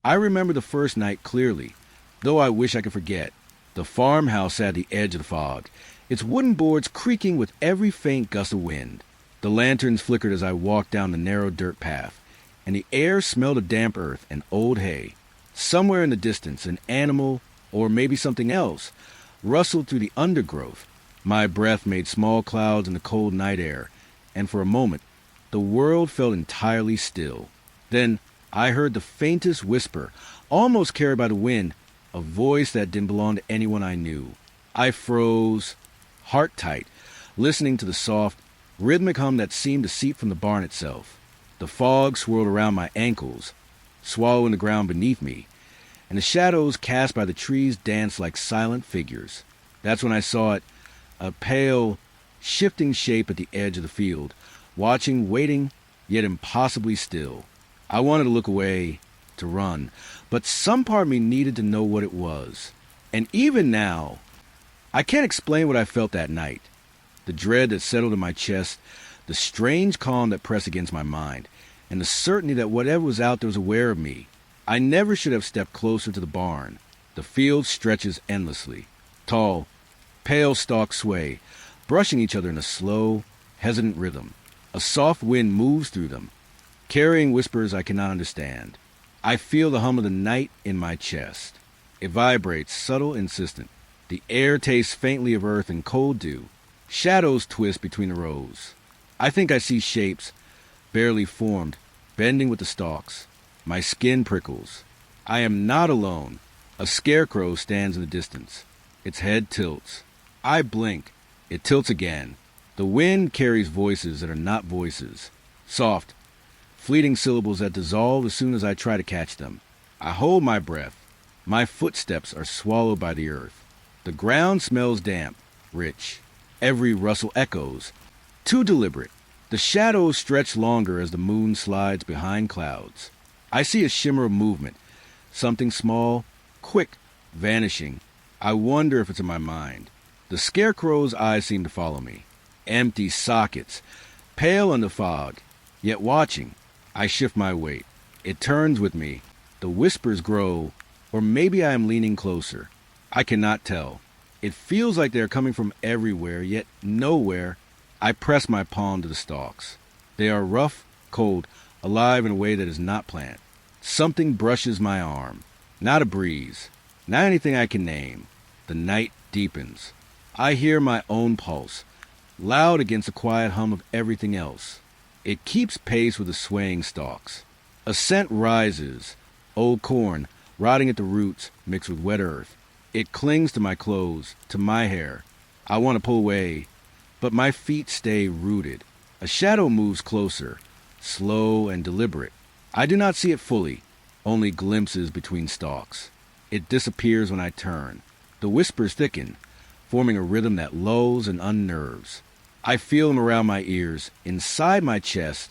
I remember the first night clearly, though I wish I could forget. The farmhouse sat at the edge of the fog, its wooden boards creaking with every faint gust of wind. The lanterns flickered as I walked down the narrow dirt path, and the air smelled of damp earth and old hay. Somewhere in the distance, an animal, or maybe something else, rustled through the undergrowth. My breath made small clouds in the cold night air, and for a moment, the world felt entirely still. Then I heard the faintest whisper, almost carried by the wind, a voice that didn't belong to anyone I knew. I froze, heart tight, listening to the soft, rhythmic hum that seemed to seep from the barn itself. The fog swirled around my ankles, swallowing the ground beneath me, and the shadows cast by the trees danced like silent figures. That's when I saw it, a pale, shifting shape at the edge of the field, watching, waiting, yet impossibly still. I wanted to look away, to run, but some part of me needed to know what it was. And even now, I can't explain what I felt that night. The dread that settled in my chest, the strange calm that pressed against my mind, and the certainty that whatever was out there was aware of me. I never should have stepped closer to the barn. The field stretches endlessly. Tall, pale stalks sway, brushing each other in a slow, hesitant rhythm. A soft wind moves through them, carrying whispers I cannot understand. I feel the hum of the night in my chest. It vibrates, subtle, insistent. The air tastes faintly of earth and cold dew. Shadows twist between the rows. I think I see shapes, barely formed, bending with the stalks. My skin prickles. I am not alone. A scarecrow stands in the distance. Its head tilts. I blink. It tilts again. The wind carries voices that are not voices. Soft, fleeting syllables that dissolve as soon as I try to catch them. I hold my breath. My footsteps are swallowed by the earth. The ground smells damp, rich. Every rustle echoes. Too deliberate. The shadows stretch longer as the moon slides behind clouds. I see a shimmer of movement. Something small, quick, vanishing. I wonder if it's in my mind. The scarecrow's eyes seem to follow me. Empty sockets, pale in the fog, yet watching. I shift my weight. It turns with me. The whispers grow, or maybe I am leaning closer. I cannot tell. It feels like they are coming from everywhere, yet nowhere. I press my palm to the stalks. They are rough, cold, alive in a way that is not planned. Something brushes my arm. Not a breeze. Not anything I can name. The night deepens. I hear my own pulse, loud against the quiet hum of everything else. It keeps pace with the swaying stalks. A scent rises, old corn, rotting at the roots, mixed with wet earth. It clings to my clothes, to my hair. I want to pull away, but my feet stay rooted. A shadow moves closer, slow and deliberate. I do not see it fully, only glimpses between stalks. It disappears when I turn. The whispers thicken, forming a rhythm that lulls and unnerves. I feel them around my ears, inside my chest,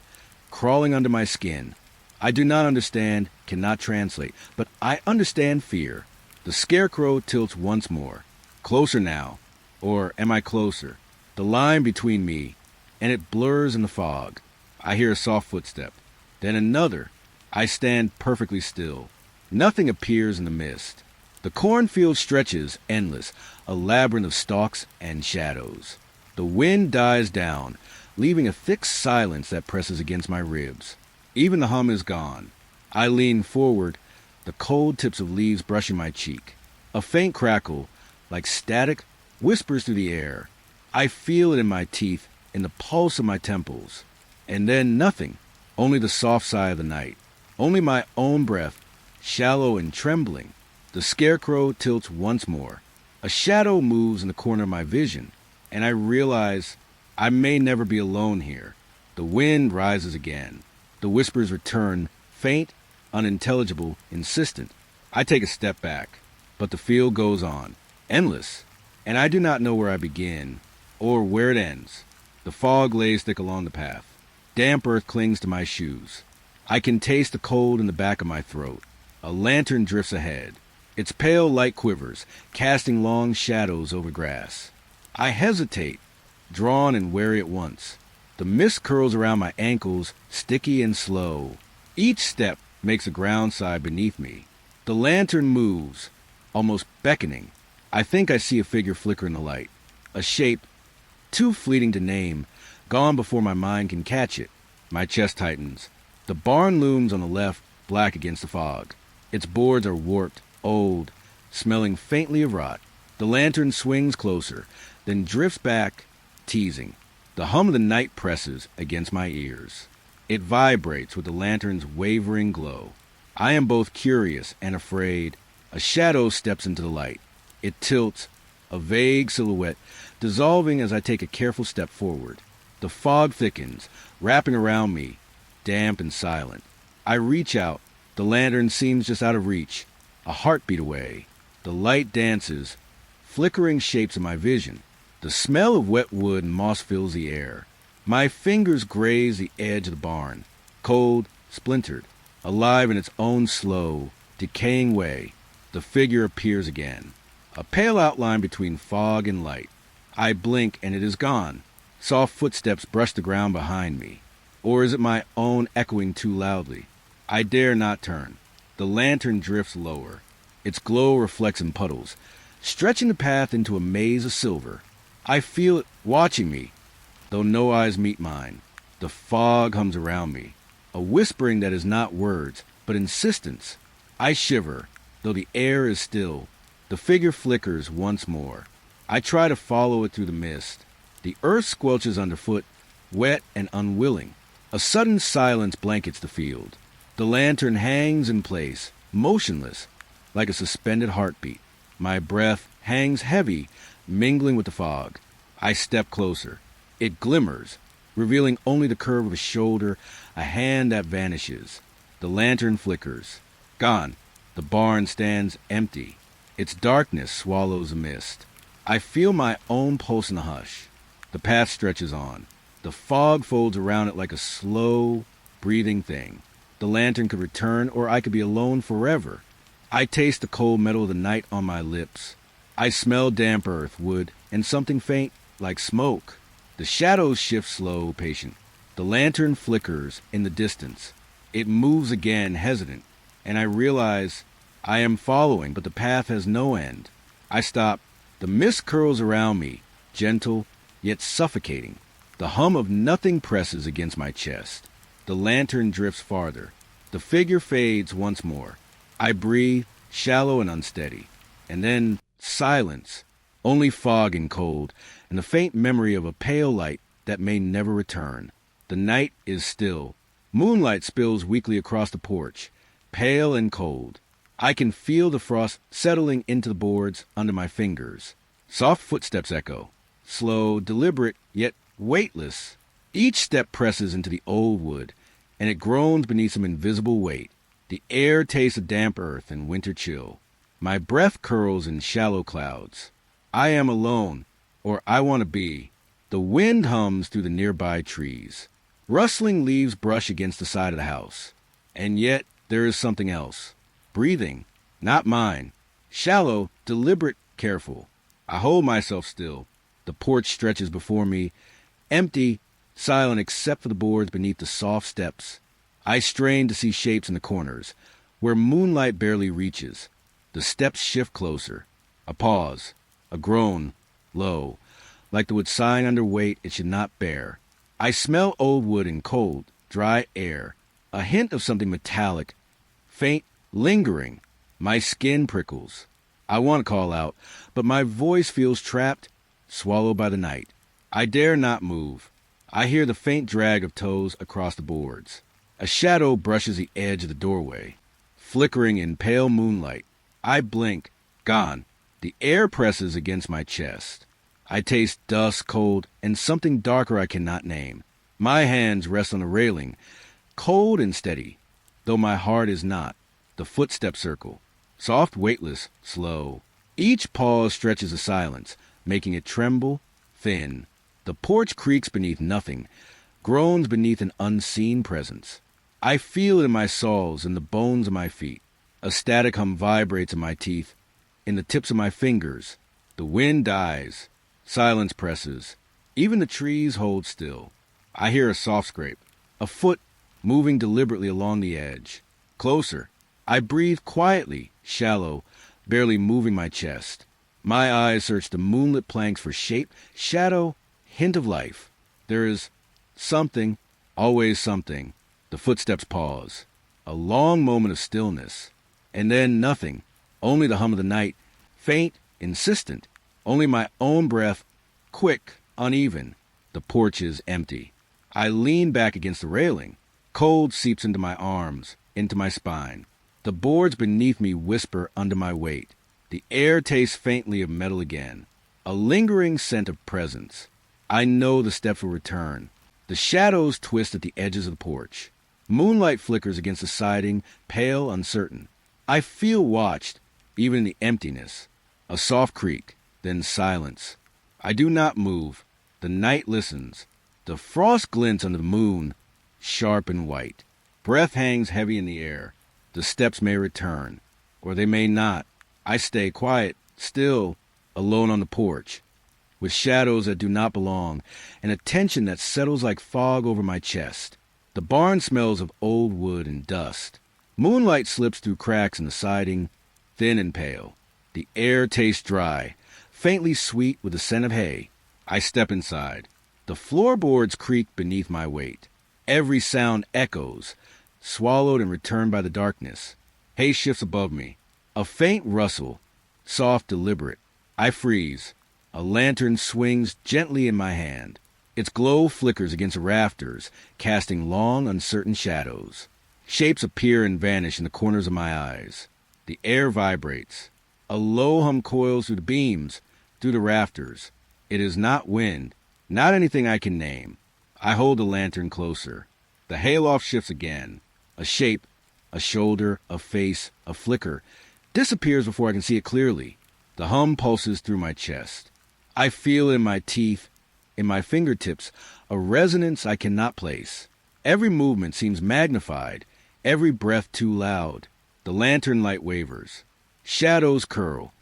crawling under my skin. I do not understand, cannot translate, but I understand fear. The scarecrow tilts once more. Closer now. Or am I closer? The line between me, and it blurs in the fog. I hear a soft footstep. Then another. I stand perfectly still. Nothing appears in the mist. The cornfield stretches, endless, a labyrinth of stalks and shadows. The wind dies down, leaving a thick silence that presses against my ribs. Even the hum is gone. I lean forward, the cold tips of leaves brushing my cheek. A faint crackle, like static, whispers through the air. I feel it in my teeth, in the pulse of my temples. And then nothing, only the soft sigh of the night. Only my own breath, shallow and trembling. The scarecrow tilts once more. A shadow moves in the corner of my vision, and I realize I may never be alone here. The wind rises again. The whispers return, faint, unintelligible, insistent. I take a step back, but the field goes on, endless, and I do not know where I begin or where it ends. The fog lays thick along the path. Damp earth clings to my shoes. I can taste the cold in the back of my throat. A lantern drifts ahead. Its pale light quivers, casting long shadows over grass. I hesitate, drawn and wary at once. The mist curls around my ankles, sticky and slow. Each step, makes the ground sigh beneath me. The lantern moves, almost beckoning. I think I see a figure flicker in the light. A shape, too fleeting to name, gone before my mind can catch it. My chest tightens. The barn looms on the left, black against the fog. Its boards are warped, old, smelling faintly of rot. The lantern swings closer, then drifts back, teasing. The hum of the night presses against my ears. It vibrates with the lantern's wavering glow. I am both curious and afraid. A shadow steps into the light. It tilts, a vague silhouette, dissolving as I take a careful step forward. The fog thickens, wrapping around me, damp and silent. I reach out. The lantern seems just out of reach, a heartbeat away. The light dances, flickering shapes in my vision. The smell of wet wood and moss fills the air. My fingers graze the edge of the barn, cold, splintered, alive in its own slow, decaying way. The figure appears again, a pale outline between fog and light. I blink and it is gone. Soft footsteps brush the ground behind me. Or is it my own echoing too loudly? I dare not turn. The lantern drifts lower. Its glow reflects in puddles, stretching the path into a maze of silver. I feel it watching me, though no eyes meet mine. The fog hums around me, a whispering that is not words, but insistence. I shiver, though the air is still. The figure flickers once more. I try to follow it through the mist. The earth squelches underfoot, wet and unwilling. A sudden silence blankets the field. The lantern hangs in place, motionless, like a suspended heartbeat. My breath hangs heavy, mingling with the fog. I step closer. It glimmers, revealing only the curve of a shoulder, a hand that vanishes. The lantern flickers. Gone. The barn stands empty. Its darkness swallows a mist. I feel my own pulse in the hush. The path stretches on. The fog folds around it like a slow, breathing thing. The lantern could return, or I could be alone forever. I taste the cold metal of the night on my lips. I smell damp earth, wood, and something faint, like smoke. The shadows shift slow, patient. The lantern flickers in the distance. It moves again, hesitant, and I realize I am following, but the path has no end. I stop. The mist curls around me, gentle, yet suffocating. The hum of nothing presses against my chest. The lantern drifts farther. The figure fades once more. I breathe, shallow and unsteady. And then silence. Only fog and cold, and the faint memory of a pale light that may never return. The night is still. Moonlight spills weakly across the porch, pale and cold. I can feel the frost settling into the boards under my fingers. Soft footsteps echo, slow, deliberate, yet weightless. Each step presses into the old wood, and it groans beneath some invisible weight. The air tastes of damp earth and winter chill. My breath curls in shallow clouds. I am alone, or I want to be. The wind hums through the nearby trees. Rustling leaves brush against the side of the house. And yet there is something else. Breathing, not mine. Shallow, deliberate, careful. I hold myself still. The porch stretches before me, empty, silent except for the boards beneath the soft steps. I strain to see shapes in the corners, where moonlight barely reaches. The steps shift closer. A pause. A groan, low, like the wood sighing under weight it should not bear. I smell old wood and cold, dry air, a hint of something metallic, faint, lingering. My skin prickles. I want to call out, but my voice feels trapped, swallowed by the night. I dare not move. I hear the faint drag of toes across the boards. A shadow brushes the edge of the doorway, flickering in pale moonlight. I blink, gone. The air presses against my chest. I taste dust, cold, and something darker I cannot name. My hands rest on the railing, cold and steady, though my heart is not. The footsteps circle, soft, weightless, slow. Each pause stretches a silence, making it tremble, thin. The porch creaks beneath nothing, groans beneath an unseen presence. I feel it in my soles and the bones of my feet. A static hum vibrates in my teeth, in the tips of my fingers. The wind dies. Silence presses. Even the trees hold still. I hear a soft scrape, a foot moving deliberately along the edge. Closer. I breathe quietly, shallow, barely moving my chest. My eyes search the moonlit planks for shape, shadow, hint of life. There is something, always something. The footsteps pause. A long moment of stillness. And then nothing. Only the hum of the night, faint, insistent. Only my own breath, quick, uneven. The porch is empty. I lean back against the railing. Cold seeps into my arms, into my spine. The boards beneath me whisper under my weight. The air tastes faintly of metal again. A lingering scent of presence. I know the steps will return. The shadows twist at the edges of the porch. Moonlight flickers against the siding, pale, uncertain. I feel watched, even in the emptiness. A soft creak, then silence. I do not move. The night listens. The frost glints under the moon, sharp and white. Breath hangs heavy in the air. The steps may return, or they may not. I stay quiet, still, alone on the porch, with shadows that do not belong, and a tension that settles like fog over my chest. The barn smells of old wood and dust. Moonlight slips through cracks in the siding, thin and pale. The air tastes dry, faintly sweet with the scent of hay. I step inside. The floorboards creak beneath my weight. Every sound echoes, swallowed and returned by the darkness. Hay shifts above me. A faint rustle, soft, deliberate. I freeze. A lantern swings gently in my hand. Its glow flickers against the rafters, casting long, uncertain shadows. Shapes appear and vanish in the corners of my eyes. The air vibrates. A low hum coils through the beams, through the rafters. It is not wind, not anything I can name. I hold the lantern closer. The hayloft shifts again. A shape, a shoulder, a face, a flicker, disappears before I can see it clearly. The hum pulses through my chest. I feel in my teeth, in my fingertips, a resonance I cannot place. Every movement seems magnified, every breath too loud. The lantern light wavers. Shadows curl,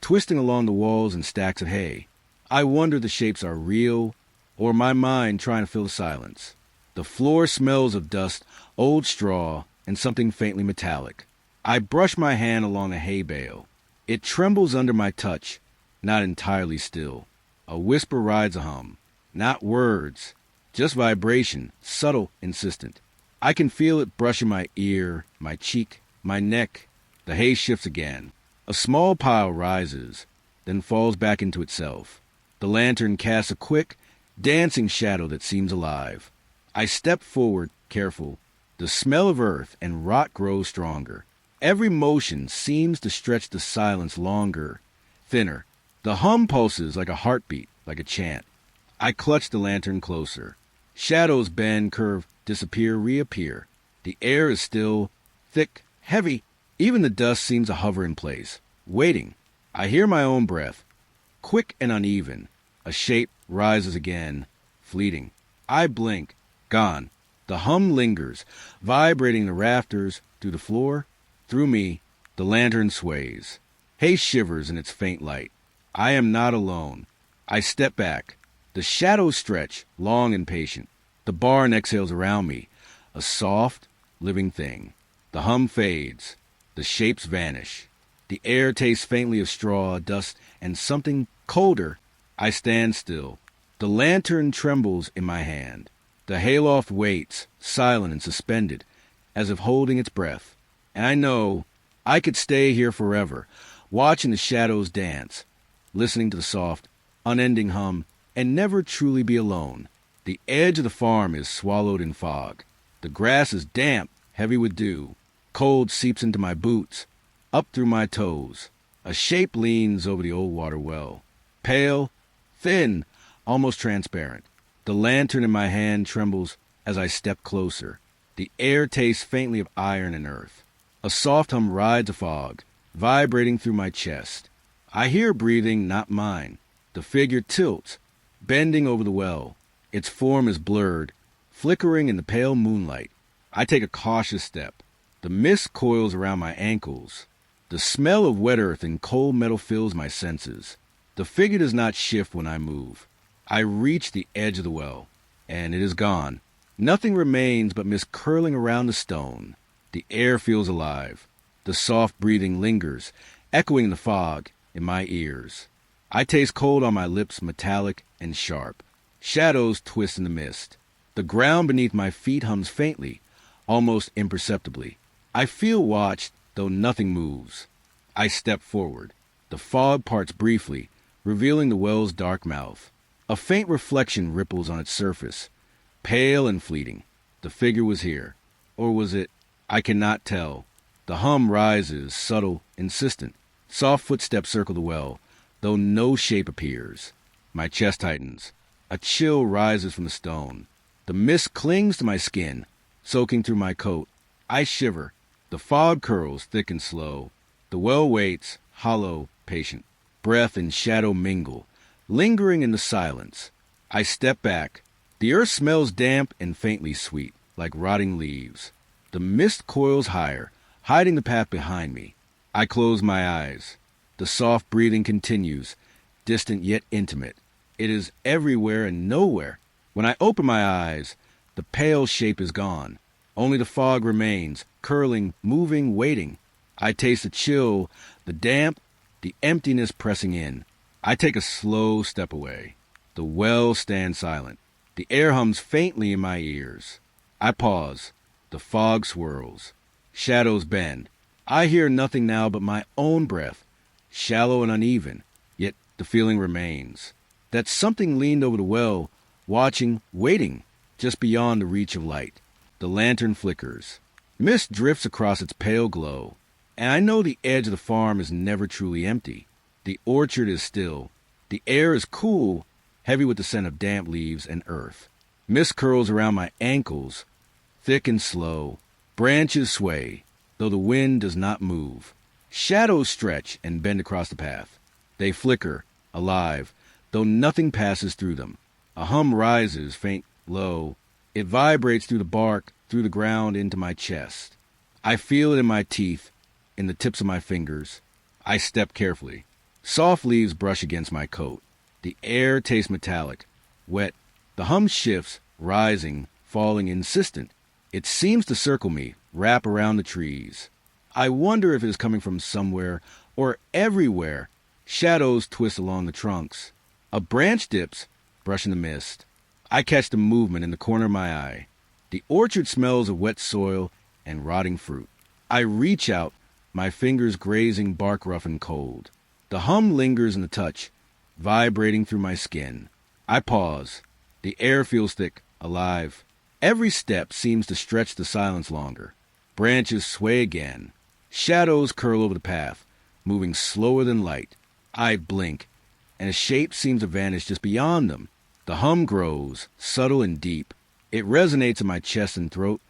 twisting along the walls and stacks of hay. I wonder the shapes are real, or my mind trying to fill the silence. The floor smells of dust, old straw, and something faintly metallic. I brush my hand along a hay bale. It trembles under my touch, not entirely still. A whisper rides a hum. Not words, just vibration, subtle, insistent. I can feel it brushing my ear, my cheek, my neck. The hay shifts again. A small pile rises, then falls back into itself. The lantern casts a quick, dancing shadow that seems alive. I step forward, careful. The smell of earth and rot grows stronger. Every motion seems to stretch the silence longer, thinner. The hum pulses like a heartbeat, like a chant. I clutch the lantern closer. Shadows bend, curve, disappear, reappear. The air is still, thick, heavy. Even the dust seems to hover in place, waiting. I hear my own breath, quick and uneven. A shape rises again, fleeting. I blink, gone. The hum lingers, vibrating the rafters, through the floor, through me. The lantern sways. Hay shivers in its faint light. I am not alone. I step back. The shadows stretch, long and patient. The barn exhales around me, a soft, living thing. The hum fades. The shapes vanish. The air tastes faintly of straw, dust, and something colder. I stand still. The lantern trembles in my hand. The hayloft waits, silent and suspended, as if holding its breath. And I know I could stay here forever, watching the shadows dance, listening to the soft, unending hum, and never truly be alone. The edge of the farm is swallowed in fog. The grass is damp, heavy with dew. Cold seeps into my boots, up through my toes. A shape leans over the old water well. Pale, thin, almost transparent. The lantern in my hand trembles as I step closer. The air tastes faintly of iron and earth. A soft hum rides a fog, vibrating through my chest. I hear breathing, not mine. The figure tilts, bending over the well. Its form is blurred, flickering in the pale moonlight. I take a cautious step. The mist coils around my ankles. The smell of wet earth and cold metal fills my senses. The figure does not shift when I move. I reach the edge of the well, and it is gone. Nothing remains but mist curling around the stone. The air feels alive. The soft breathing lingers, echoing in the fog in my ears. I taste cold on my lips, metallic and sharp. Shadows twist in the mist. The ground beneath my feet hums faintly, almost imperceptibly. I feel watched, though nothing moves. I step forward. The fog parts briefly, revealing the well's dark mouth. A faint reflection ripples on its surface, pale and fleeting. The figure was here. Or was it? I cannot tell. The hum rises, subtle, insistent. Soft footsteps circle the well, though no shape appears. My chest tightens. A chill rises from the stone. The mist clings to my skin, soaking through my coat. I shiver. The fog curls thick and slow. The well waits, hollow, patient. Breath and shadow mingle, lingering in the silence. I step back. The earth smells damp and faintly sweet, like rotting leaves. The mist coils higher, hiding the path behind me. I close my eyes. The soft breathing continues, distant yet intimate. It is everywhere and nowhere. When I open my eyes, the pale shape is gone. Only the fog remains, curling, moving, waiting. I taste the chill, the damp, the emptiness pressing in. I take a slow step away. The well stands silent. The air hums faintly in my ears. I pause. The fog swirls. Shadows bend. I hear nothing now but my own breath, shallow and uneven, yet the feeling remains. That something leaned over the well, watching, waiting, just beyond the reach of light. The lantern flickers. Mist drifts across its pale glow, and I know the edge of the farm is never truly empty. The orchard is still. The air is cool, heavy with the scent of damp leaves and earth. Mist curls around my ankles, thick and slow. Branches sway, though the wind does not move. Shadows stretch and bend across the path. They flicker, alive, though nothing passes through them. A hum rises, faint, low. It vibrates through the bark, through the ground, into my chest. I feel it in my teeth, in the tips of my fingers. I step carefully. Soft leaves brush against my coat. The air tastes metallic, wet. The hum shifts, rising, falling, insistent. It seems to circle me, wrap around the trees. I wonder if it is coming from somewhere or everywhere. Shadows twist along the trunks. A branch dips, brushing the mist. I catch the movement in the corner of my eye. The orchard smells of wet soil and rotting fruit. I reach out, my fingers grazing bark rough and cold. The hum lingers in the touch, vibrating through my skin. I pause. The air feels thick, alive. Every step seems to stretch the silence longer. Branches sway again. Shadows curl over the path, moving slower than light. I blink, and a shape seems to vanish just beyond them. The hum grows, subtle and deep. It resonates in my chest and throat,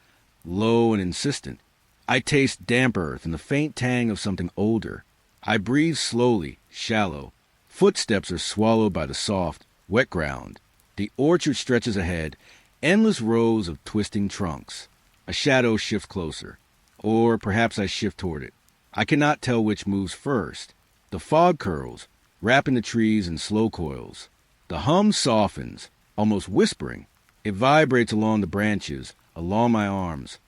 low and insistent. I taste damp earth and the faint tang of something older. I breathe slowly, shallow. Footsteps are swallowed by the soft, wet ground. The orchard stretches ahead, endless rows of twisting trunks. A shadow shifts closer. Or perhaps I shift toward it. I cannot tell which moves first. The fog curls, wrapping the trees in slow coils. The hum softens, almost whispering. It vibrates along the branches, along my arms,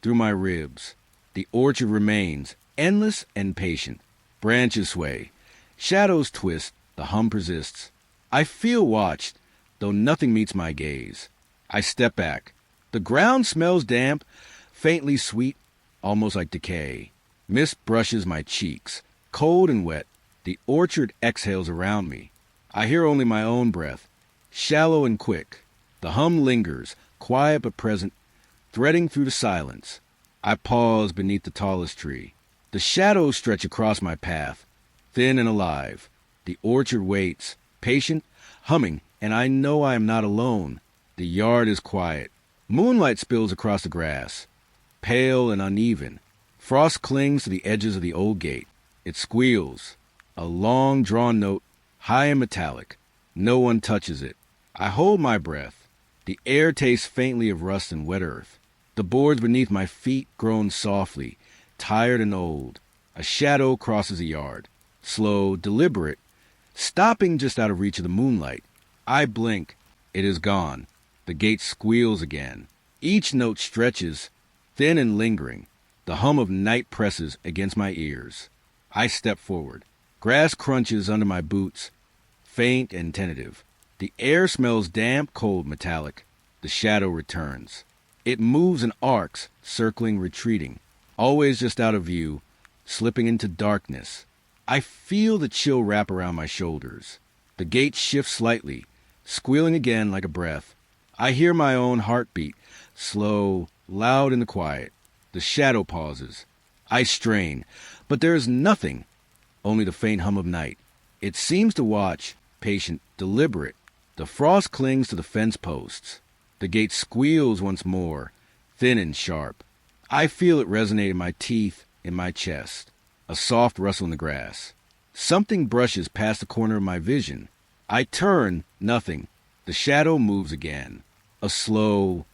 through my ribs. The orchard remains, endless and patient. Branches sway. Shadows twist. The hum persists. I feel watched, though nothing meets my gaze. I step back. The ground smells damp, faintly sweet, almost like decay. Mist brushes my cheeks, cold and wet. The orchard exhales around me. I hear only my own breath, shallow and quick. The hum lingers, quiet but present, threading through the silence. I pause beneath the tallest tree. The shadows stretch across my path, thin and alive. The orchard waits, patient, humming, and I know I am not alone. The yard is quiet. Moonlight spills across the grass, pale and uneven. Frost clings to the edges of the old gate. It squeals, a long drawn note, high and metallic. No one touches it. I hold my breath. The air tastes faintly of rust and wet earth. The boards beneath my feet groan softly, tired and old. A shadow crosses the yard, slow, deliberate, stopping just out of reach of the moonlight. I blink. It is gone. The gate squeals again. Each note stretches, thin and lingering. The hum of night presses against my ears. I step forward. Grass crunches under my boots, faint and tentative. The air smells damp, cold, metallic. The shadow returns. It moves in arcs, circling, retreating, always just out of view, slipping into darkness. I feel the chill wrap around my shoulders. The gate shifts slightly, squealing again like a breath. I hear my own heartbeat, slow, loud in the quiet. The shadow pauses. I strain, but there is nothing, only the faint hum of night. It seems to watch, patient, deliberate. The frost clings to the fence posts. The gate squeals once more, thin and sharp. I feel it resonate in my teeth, in my chest. A soft rustle in the grass. Something brushes past the corner of my vision. I turn, nothing. The shadow moves again. A slow,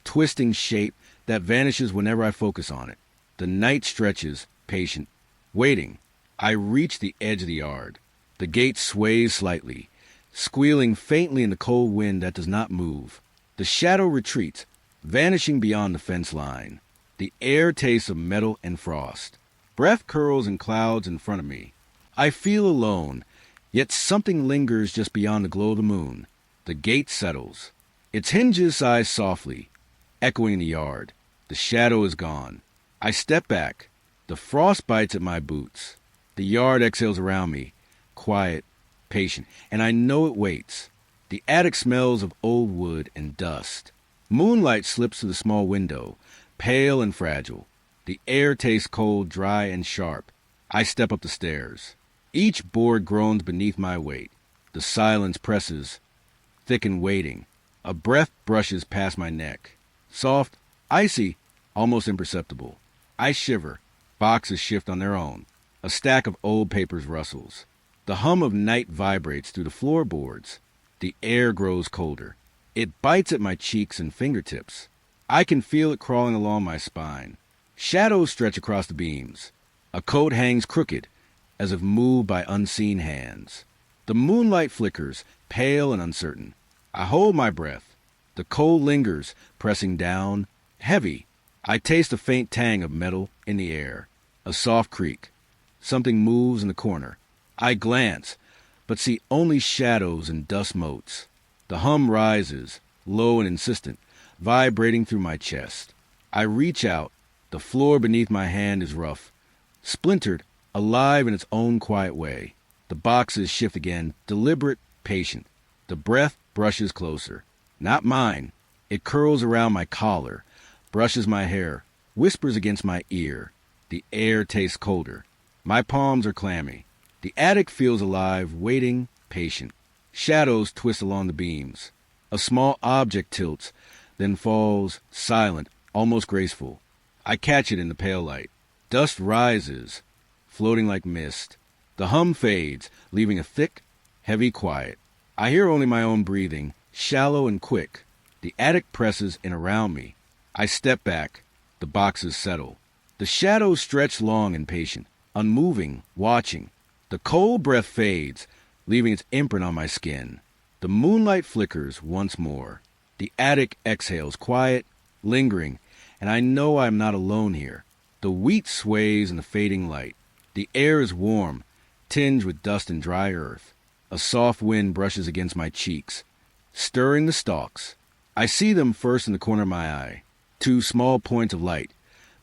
twisting shape that vanishes whenever I focus on it. The night stretches, patient, waiting. I reach the edge of the yard. The gate sways slightly, squealing faintly in the cold wind that does not move. The shadow retreats, vanishing beyond the fence line. The air tastes of metal and frost. Breath curls in clouds in front of me. I feel alone, yet something lingers just beyond the glow of the moon. The gate settles. Its hinges sigh softly, echoing in the yard. The shadow is gone. I step back. The frost bites at my boots. The yard exhales around me, quiet, patient, and I know it waits. The attic smells of old wood and dust. Moonlight slips through the small window, pale and fragile. The air tastes cold, dry, and sharp. I step up the stairs. Each board groans beneath my weight. The silence presses, thick and waiting. A breath brushes past my neck. Soft, icy, almost imperceptible. I shiver. Boxes shift on their own. A stack of old papers rustles. The hum of night vibrates through the floorboards. The air grows colder. It bites at my cheeks and fingertips. I can feel it crawling along my spine. Shadows stretch across the beams. A coat hangs crooked, as if moved by unseen hands. The moonlight flickers, pale and uncertain. I hold my breath. The cold lingers, pressing down, heavy. I taste a faint tang of metal in the air. A soft creak. Something moves in the corner. I glance, but see only shadows and dust motes. The hum rises, low and insistent, vibrating through my chest. I reach out. The floor beneath my hand is rough, splintered, alive in its own quiet way. The boxes shift again, deliberate, patient. The breath brushes closer. Not mine. It curls around my collar, brushes my hair, whispers against my ear. The air tastes colder. My palms are clammy. The attic feels alive, waiting, patient. Shadows twist along the beams. A small object tilts, then falls, silent, almost graceful. I catch it in the pale light. Dust rises, floating like mist. The hum fades, leaving a thick, heavy quiet. I hear only my own breathing, shallow and quick. The attic presses in around me. I step back. The boxes settle. The shadows stretch long and patient, unmoving, watching. The cold breath fades, leaving its imprint on my skin. The moonlight flickers once more. The attic exhales, quiet, lingering, and I know I am not alone here. The wheat sways in the fading light. The air is warm, tinged with dust and dry earth. A soft wind brushes against my cheeks, stirring the stalks. I see them first in the corner of my eye. 2 small points of light,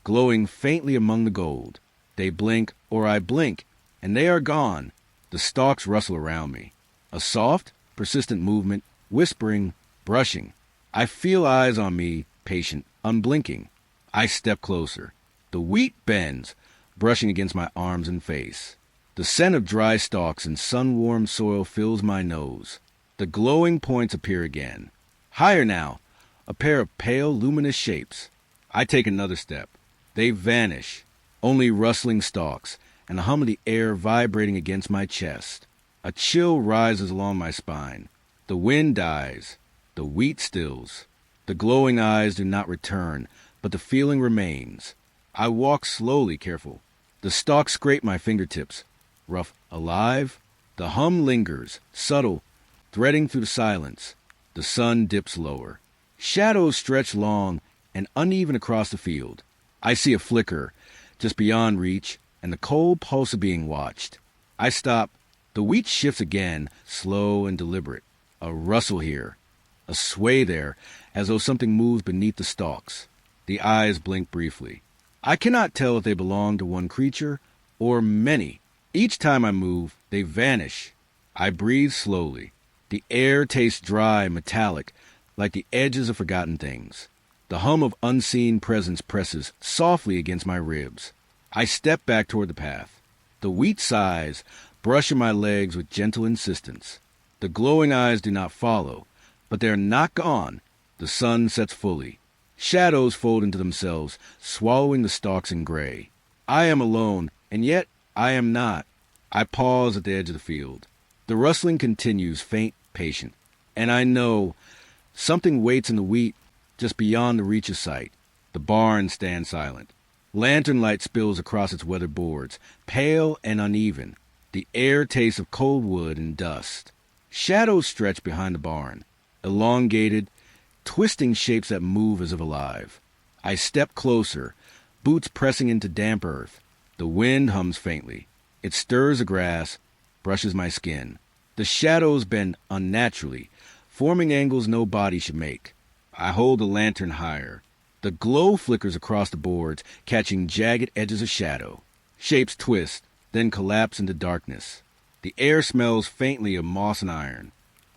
glowing faintly among the gold. They blink, or I blink, and they are gone. The stalks rustle around me. A soft, persistent movement, whispering, brushing. I feel eyes on me, patient, unblinking. I step closer. The wheat bends, brushing against my arms and face. The scent of dry stalks and sun-warmed soil fills my nose. The glowing points appear again. Higher now, a pair of pale, luminous shapes. I take another step. They vanish, only rustling stalks, and the hum of the air vibrating against my chest. A chill rises along my spine. The wind dies. The wheat stills. The glowing eyes do not return, but the feeling remains. I walk slowly, careful. The stalks scrape my fingertips. Rough, alive. The hum lingers, subtle, threading through the silence. The sun dips lower. Shadows stretch long and uneven across the field. I see a flicker, just beyond reach, and the cold pulse of being watched. I stop. The wheat shifts again, slow and deliberate. A rustle here, a sway there, as though something moves beneath the stalks. The eyes blink briefly. I cannot tell if they belong to one creature or many. Each time I move, they vanish. I breathe slowly. The air tastes dry, metallic, like the edges of forgotten things. The hum of unseen presence presses softly against my ribs. I step back toward the path. The wheat sighs, brushing my legs with gentle insistence. The glowing eyes do not follow, but they are not gone. The sun sets fully. Shadows fold into themselves, swallowing the stalks in gray. I am alone, and yet I am not. I pause at the edge of the field. The rustling continues, faint, patient. And I know something waits in the wheat, just beyond the reach of sight. The barn stands silent. Lantern light spills across its weathered boards, pale and uneven. The air tastes of cold wood and dust. Shadows stretch behind the barn, elongated, twisting shapes that move as if alive. I step closer, boots pressing into damp earth. The wind hums faintly. It stirs the grass, brushes my skin. The shadows bend unnaturally, forming angles no body should make. I hold the lantern higher. The glow flickers across the boards, catching jagged edges of shadow. Shapes twist, then collapse into darkness. The air smells faintly of moss and iron.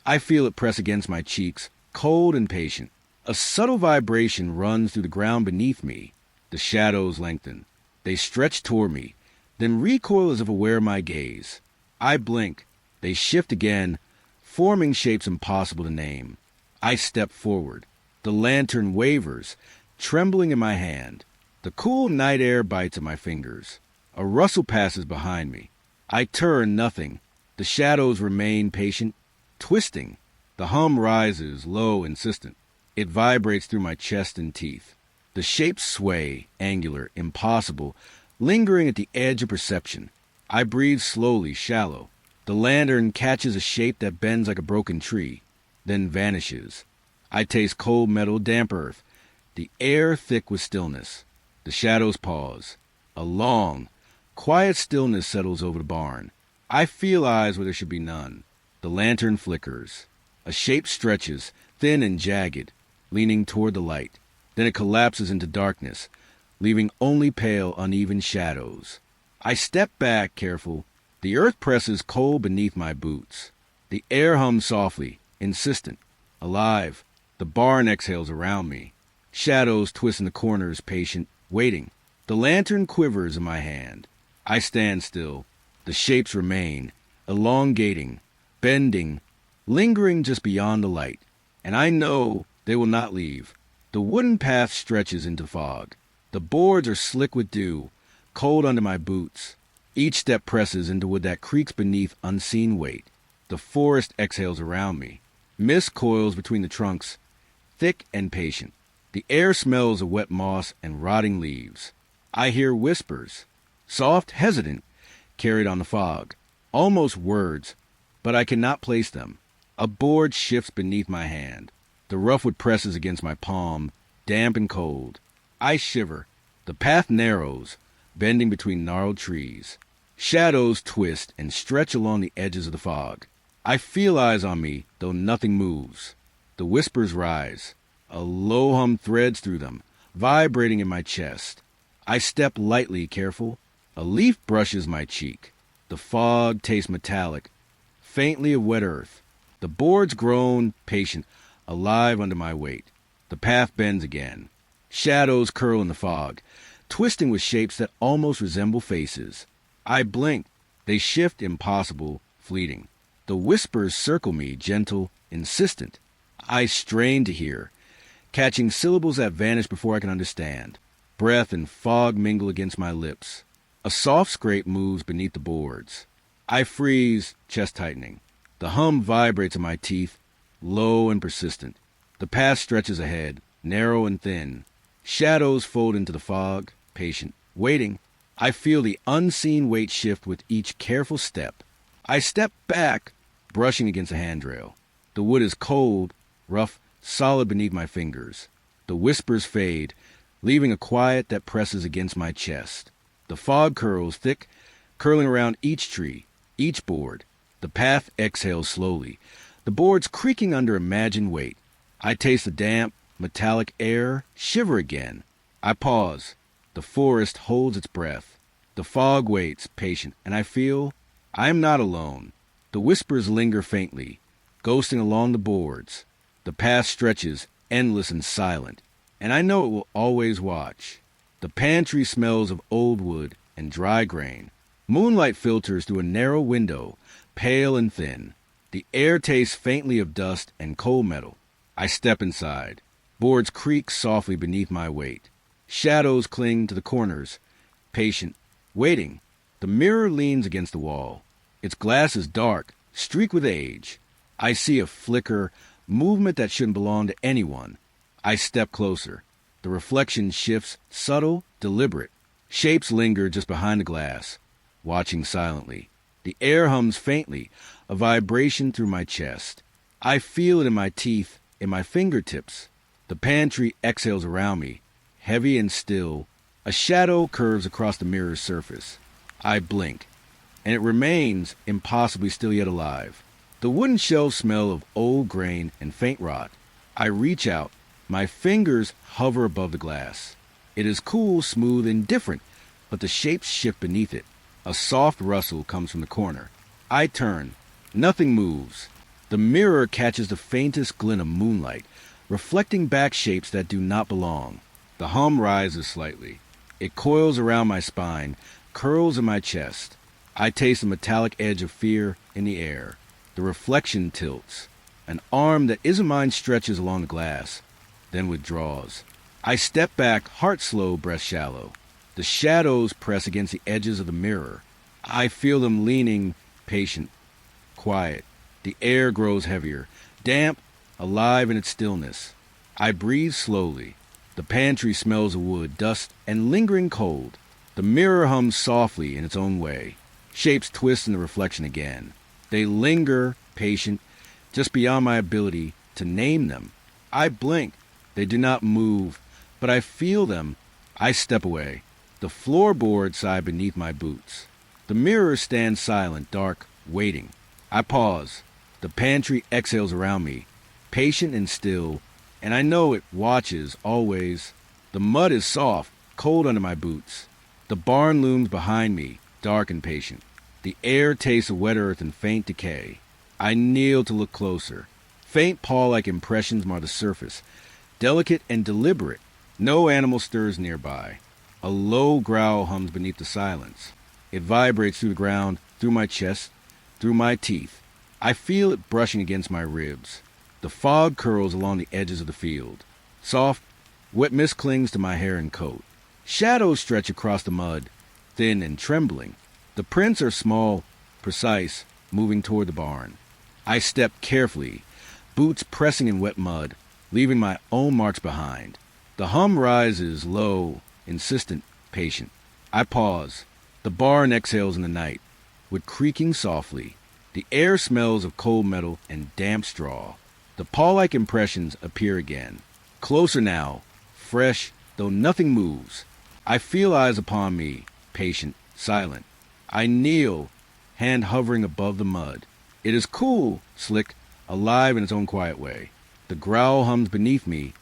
I feel it press against my cheeks, cold and patient. A subtle vibration runs through the ground beneath me. The shadows lengthen. They stretch toward me, then recoil as if aware of my gaze. I blink. They shift again, forming shapes impossible to name. I step forward. The lantern wavers, trembling in my hand. The cool night air bites at my fingers. A rustle passes behind me. I turn, nothing. The shadows remain patient, twisting. The hum rises, low, insistent. It vibrates through my chest and teeth. The shapes sway, angular, impossible, lingering at the edge of perception. I breathe slowly, shallow. The lantern catches a shape that bends like a broken tree, then vanishes. I taste cold metal, damp earth, the air thick with stillness. The shadows pause. A long, quiet stillness settles over the barn. I feel eyes where there should be none. The lantern flickers. A shape stretches, thin and jagged, leaning toward the light. Then it collapses into darkness, leaving only pale, uneven shadows. I step back, careful. The earth presses cold beneath my boots. The air hums softly, insistent, alive. The barn exhales around me. Shadows twist in the corners, patient, waiting. The lantern quivers in my hand. I stand still. The shapes remain, elongating, bending, lingering just beyond the light. And I know they will not leave. The wooden path stretches into fog. The boards are slick with dew, cold under my boots. Each step presses into wood that creaks beneath unseen weight. The forest exhales around me. Mist coils between the trunks, thick and patient. The air smells of wet moss and rotting leaves. I hear whispers, soft, hesitant, carried on the fog. Almost words, but I cannot place them. A board shifts beneath my hand. The rough wood presses against my palm, damp and cold. I shiver. The path narrows, bending between gnarled trees. Shadows twist and stretch along the edges of the fog. I feel eyes on me, though nothing moves. The whispers rise. A low hum threads through them, vibrating in my chest. I step lightly, careful. A leaf brushes my cheek. The fog tastes metallic, faintly of wet earth. The boards groan, patient, alive under my weight. The path bends again. Shadows curl in the fog, twisting with shapes that almost resemble faces. I blink. They shift, impossible, fleeting. The whispers circle me, gentle, insistent. I strain to hear, catching syllables that vanish before I can understand. Breath and fog mingle against my lips. A soft scrape moves beneath the boards. I freeze, chest tightening. The hum vibrates in my teeth, low and persistent. The path stretches ahead, narrow and thin. Shadows fold into the fog, patient, waiting. I feel the unseen weight shift with each careful step. I step back, brushing against a handrail. The wood is cold, rough, solid beneath my fingers. The whispers fade, leaving a quiet that presses against my chest. The fog curls thick, curling around each tree, each board. The path exhales slowly, the boards creaking under imagined weight. I taste the damp, metallic air, shiver again. I pause. The forest holds its breath. The fog waits, patient, and I feel I am not alone. The whispers linger faintly, ghosting along the boards. The path stretches, endless and silent, and I know it will always watch. The pantry smells of old wood and dry grain. Moonlight filters through a narrow window, pale and thin. The air tastes faintly of dust and coal metal. I step inside. Boards creak softly beneath my weight. Shadows cling to the corners, patient, waiting. The mirror leans against the wall. Its glass is dark, streaked with age. I see a flicker, movement that shouldn't belong to anyone. I step closer. The reflection shifts, subtle, deliberate. Shapes linger just behind the glass, watching silently. The air hums faintly, a vibration through my chest. I feel it in my teeth, in my fingertips. The pantry exhales around me, heavy and still. A shadow curves across the mirror's surface. I blink, and it remains impossibly still yet alive. The wooden shelves smell of old grain and faint rot. I reach out. My fingers hover above the glass. It is cool, smooth, and different, but the shapes shift beneath it. A soft rustle comes from the corner. I turn. Nothing moves. The mirror catches the faintest glint of moonlight, reflecting back shapes that do not belong. The hum rises slightly. It coils around my spine, curls in my chest. I taste the metallic edge of fear in the air. The reflection tilts. An arm that isn't mine stretches along the glass, then withdraws. I step back, heart slow, breath shallow. The shadows press against the edges of the mirror. I feel them leaning, patient, quiet. The air grows heavier, damp, alive in its stillness. I breathe slowly. The pantry smells of wood, dust, and lingering cold. The mirror hums softly in its own way. Shapes twist in the reflection again. They linger, patient, just beyond my ability to name them. I blink. They do not move, but I feel them. I step away. The floorboards sigh beneath my boots. The mirror stands silent, dark, waiting. I pause. The pantry exhales around me, patient and still, and I know it watches, always. The mud is soft, cold under my boots. The barn looms behind me, dark and patient. The air tastes of wet earth and faint decay. I kneel to look closer. Faint paw-like impressions mar the surface, delicate and deliberate. No animal stirs nearby. A low growl hums beneath the silence. It vibrates through the ground, through my chest, through my teeth. I feel it brushing against my ribs. The fog curls along the edges of the field. Soft, wet mist clings to my hair and coat. Shadows stretch across the mud, thin and trembling. The prints are small, precise, moving toward the barn. I step carefully, boots pressing in wet mud, leaving my own marks behind. The hum rises, low, insistent, patient. I pause. The barn exhales in the night, with creaking softly. The air smells of cold metal and damp straw. The paw-like impressions appear again. Closer now, fresh, though nothing moves. I feel eyes upon me, patient, silent. I kneel, hand hovering above the mud. It is cool, slick, alive in its own quiet way. The growl hums beneath me,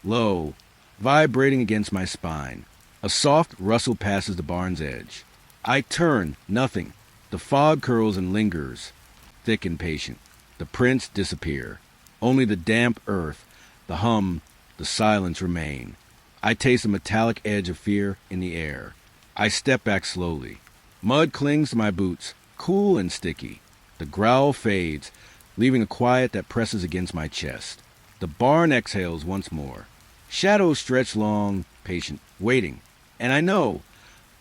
low, vibrating against my spine. A soft rustle passes the barn's edge. I turn, nothing. The fog curls and lingers, thick and patient. The prints disappear. Only the damp earth, the hum, the silence remain. I taste the metallic edge of fear in the air. I step back slowly. Mud clings to my boots, cool and sticky. The growl fades, leaving a quiet that presses against my chest. The barn exhales once more. Shadows stretch long, patient, waiting. And I know,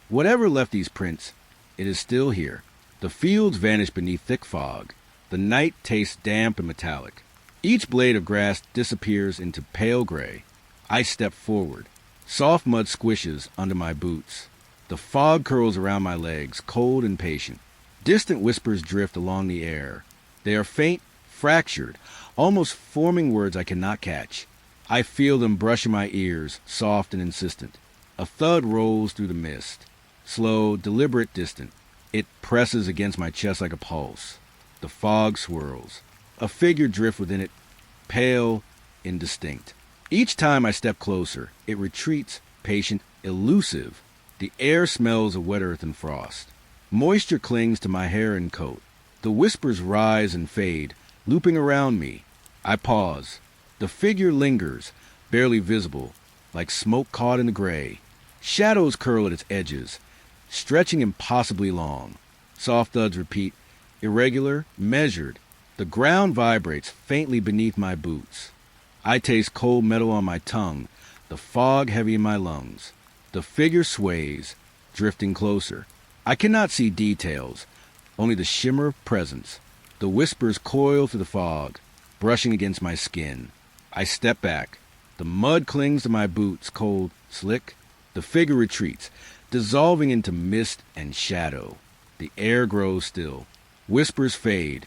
whatever left these prints, it is still here. The fields vanish beneath thick fog. The night tastes damp and metallic. Each blade of grass disappears into pale gray. I step forward. Soft mud squishes under my boots. The fog curls around my legs, cold and patient. Distant whispers drift along the air. They are faint, fractured, almost forming words I cannot catch. I feel them brush in my ears, soft and insistent. A thud rolls through the mist. Slow, deliberate, distant. It presses against my chest like a pulse. The fog swirls. A figure drifts within it, pale, indistinct. Each time I step closer, it retreats, patient, elusive. The air smells of wet earth and frost. Moisture clings to my hair and coat. The whispers rise and fade, looping around me. I pause. The figure lingers, barely visible, like smoke caught in the gray. Shadows curl at its edges, stretching impossibly long. Soft thuds repeat, irregular, measured. The ground vibrates faintly beneath my boots. I taste cold metal on my tongue, the fog heavy in my lungs. The figure sways, drifting closer. I cannot see details, only the shimmer of presence. The whispers coil through the fog, brushing against my skin. I step back. The mud clings to my boots, cold, slick. The figure retreats, dissolving into mist and shadow. The air grows still. Whispers fade,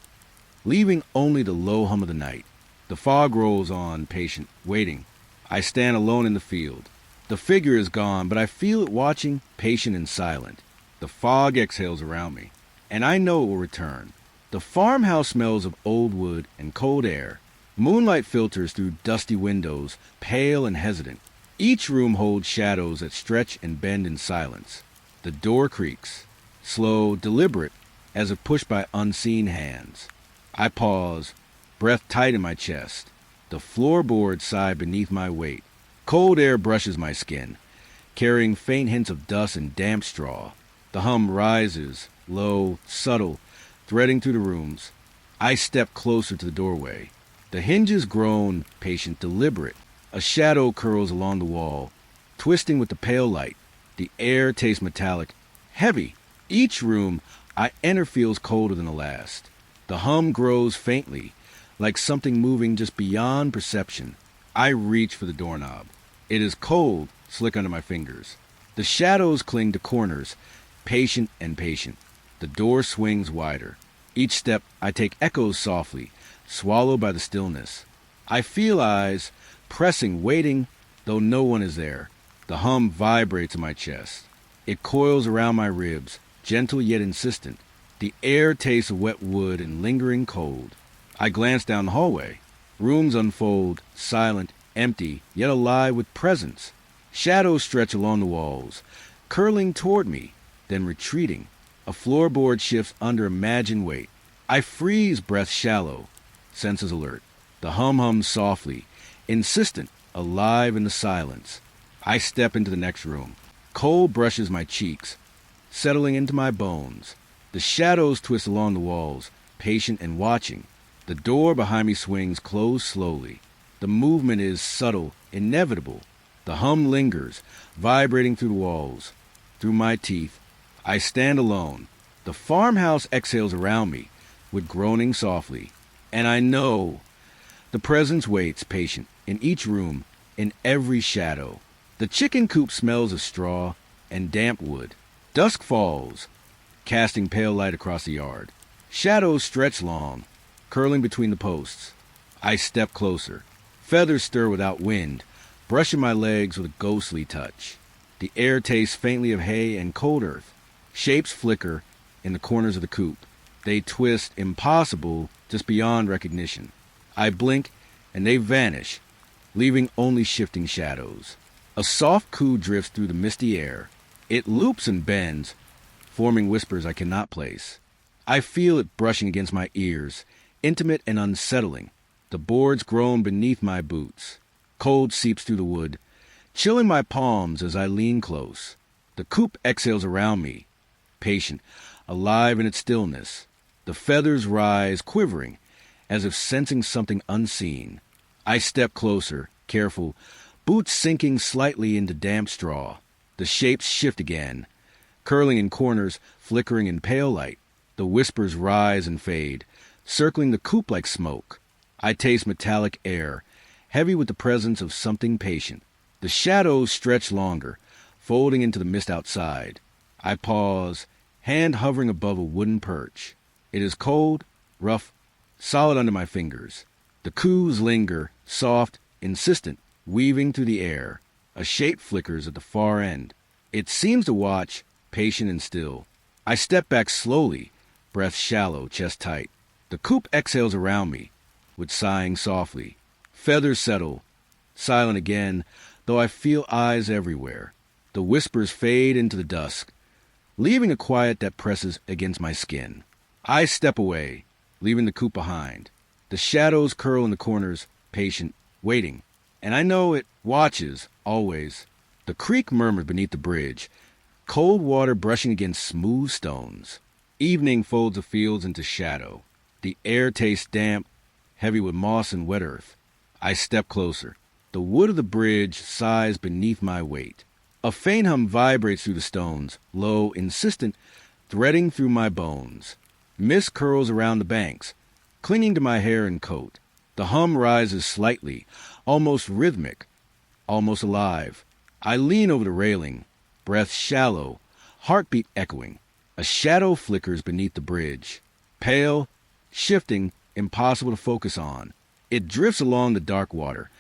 leaving only the low hum of the night. The fog rolls on, patient, waiting. I stand alone in the field. The figure is gone, but I feel it watching, patient and silent. The fog exhales around me, and I know it will return. The farmhouse smells of old wood and cold air. Moonlight filters through dusty windows, pale and hesitant. Each room holds shadows that stretch and bend in silence. The door creaks, slow, deliberate, as if pushed by unseen hands. I pause, breath tight in my chest. The floorboards sigh beneath my weight. Cold air brushes my skin, carrying faint hints of dust and damp straw. The hum rises, low, subtle, threading through the rooms. I step closer to the doorway. The hinges groan, patient, deliberate. A shadow curls along the wall, twisting with the pale light. The air tastes metallic, heavy. Each room I enter feels colder than the last. The hum grows faintly, like something moving just beyond perception. I reach for the doorknob. It is cold, slick under my fingers. The shadows cling to corners, patient and patient. The door swings wider. Each step I take echoes softly, swallowed by the stillness. I feel eyes pressing, waiting, though no one is there. The hum vibrates in my chest. It coils around my ribs, gentle yet insistent. The air tastes of wet wood and lingering cold. I glance down the hallway. Rooms unfold, silent, empty, yet alive with presence. Shadows stretch along the walls, curling toward me, then retreating. A floorboard shifts under imagined weight. I freeze, breath shallow, senses alert. The hum hums softly, insistent, alive in the silence. I step into the next room. Cold brushes my cheeks, settling into my bones. The shadows twist along the walls, patient and watching. The door behind me swings closed slowly. The movement is subtle, inevitable. The hum lingers, vibrating through the walls. Through my teeth, I stand alone. The farmhouse exhales around me, with groaning softly. And I know the presence waits, patient, in each room, in every shadow. The chicken coop smells of straw and damp wood. Dusk falls, casting pale light across the yard. Shadows stretch long, curling between the posts. I step closer. Feathers stir without wind, brushing my legs with a ghostly touch. The air tastes faintly of hay and cold earth. Shapes flicker in the corners of the coop. They twist, impossible, just beyond recognition. I blink, and they vanish, leaving only shifting shadows. A soft coo drifts through the misty air. It loops and bends, forming whispers I cannot place. I feel it brushing against my ears, intimate and unsettling. The boards groan beneath my boots. Cold seeps through the wood, chilling my palms as I lean close. The coop exhales around me, patient, alive in its stillness. The feathers rise, quivering, as if sensing something unseen. I step closer, careful, boots sinking slightly into damp straw. The shapes shift again, curling in corners, flickering in pale light. The whispers rise and fade, circling the coop like smoke. I taste metallic air, heavy with the presence of something patient. The shadows stretch longer, folding into the mist outside. I pause, hand hovering above a wooden perch. It is cold, rough, solid under my fingers. The coos linger, soft, insistent, weaving through the air. A shape flickers at the far end. It seems to watch, patient and still. I step back slowly, breath shallow, chest tight. The coop exhales around me, with sighing softly. Feathers settle, silent again, though I feel eyes everywhere. The whispers fade into the dusk, leaving a quiet that presses against my skin. I step away, leaving the coop behind. The shadows curl in the corners, patient, waiting. And I know it watches, always. The creek murmurs beneath the bridge, cold water brushing against smooth stones. Evening folds the fields into shadow. The air tastes damp, heavy with moss and wet earth. I step closer. The wood of the bridge sighs beneath my weight. A faint hum vibrates through the stones, low, insistent, threading through my bones. Mist curls around the banks, clinging to my hair and coat. The hum rises slightly, almost rhythmic, almost alive. I lean over the railing, breath shallow, heartbeat echoing. A shadow flickers beneath the bridge, pale, shifting, impossible to focus on. It drifts along the dark water,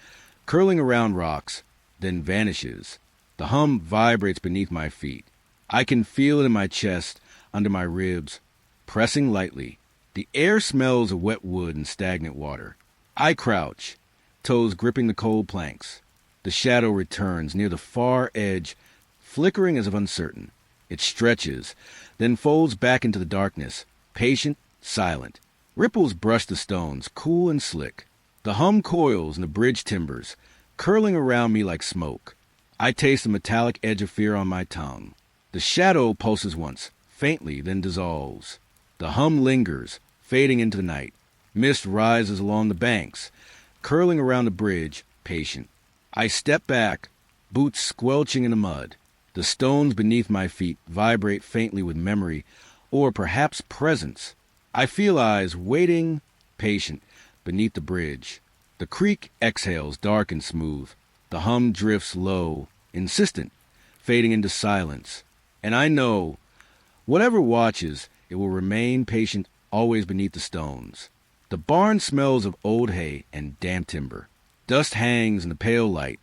curling around rocks, then vanishes. The hum vibrates beneath my feet. I can feel it in my chest, under my ribs, pressing lightly. The air smells of wet wood and stagnant water. I crouch, toes gripping the cold planks. The shadow returns near the far edge, flickering as if uncertain. It stretches, then folds back into the darkness, patient, silent. Ripples brush the stones, cool and slick. The hum coils in the bridge timbers, curling around me like smoke. I taste the metallic edge of fear on my tongue. The shadow pulses once, faintly, then dissolves. The hum lingers, fading into the night. Mist rises along the banks, curling around the bridge, patient. I step back, boots squelching in the mud. The stones beneath my feet vibrate faintly with memory, or perhaps presence. I feel eyes waiting, patient, beneath the bridge. The creek exhales dark and smooth. The hum drifts low, insistent, fading into silence. And I know, whatever watches, it will remain patient always beneath the stones. The barn smells of old hay and damp timber. Dust hangs in the pale light,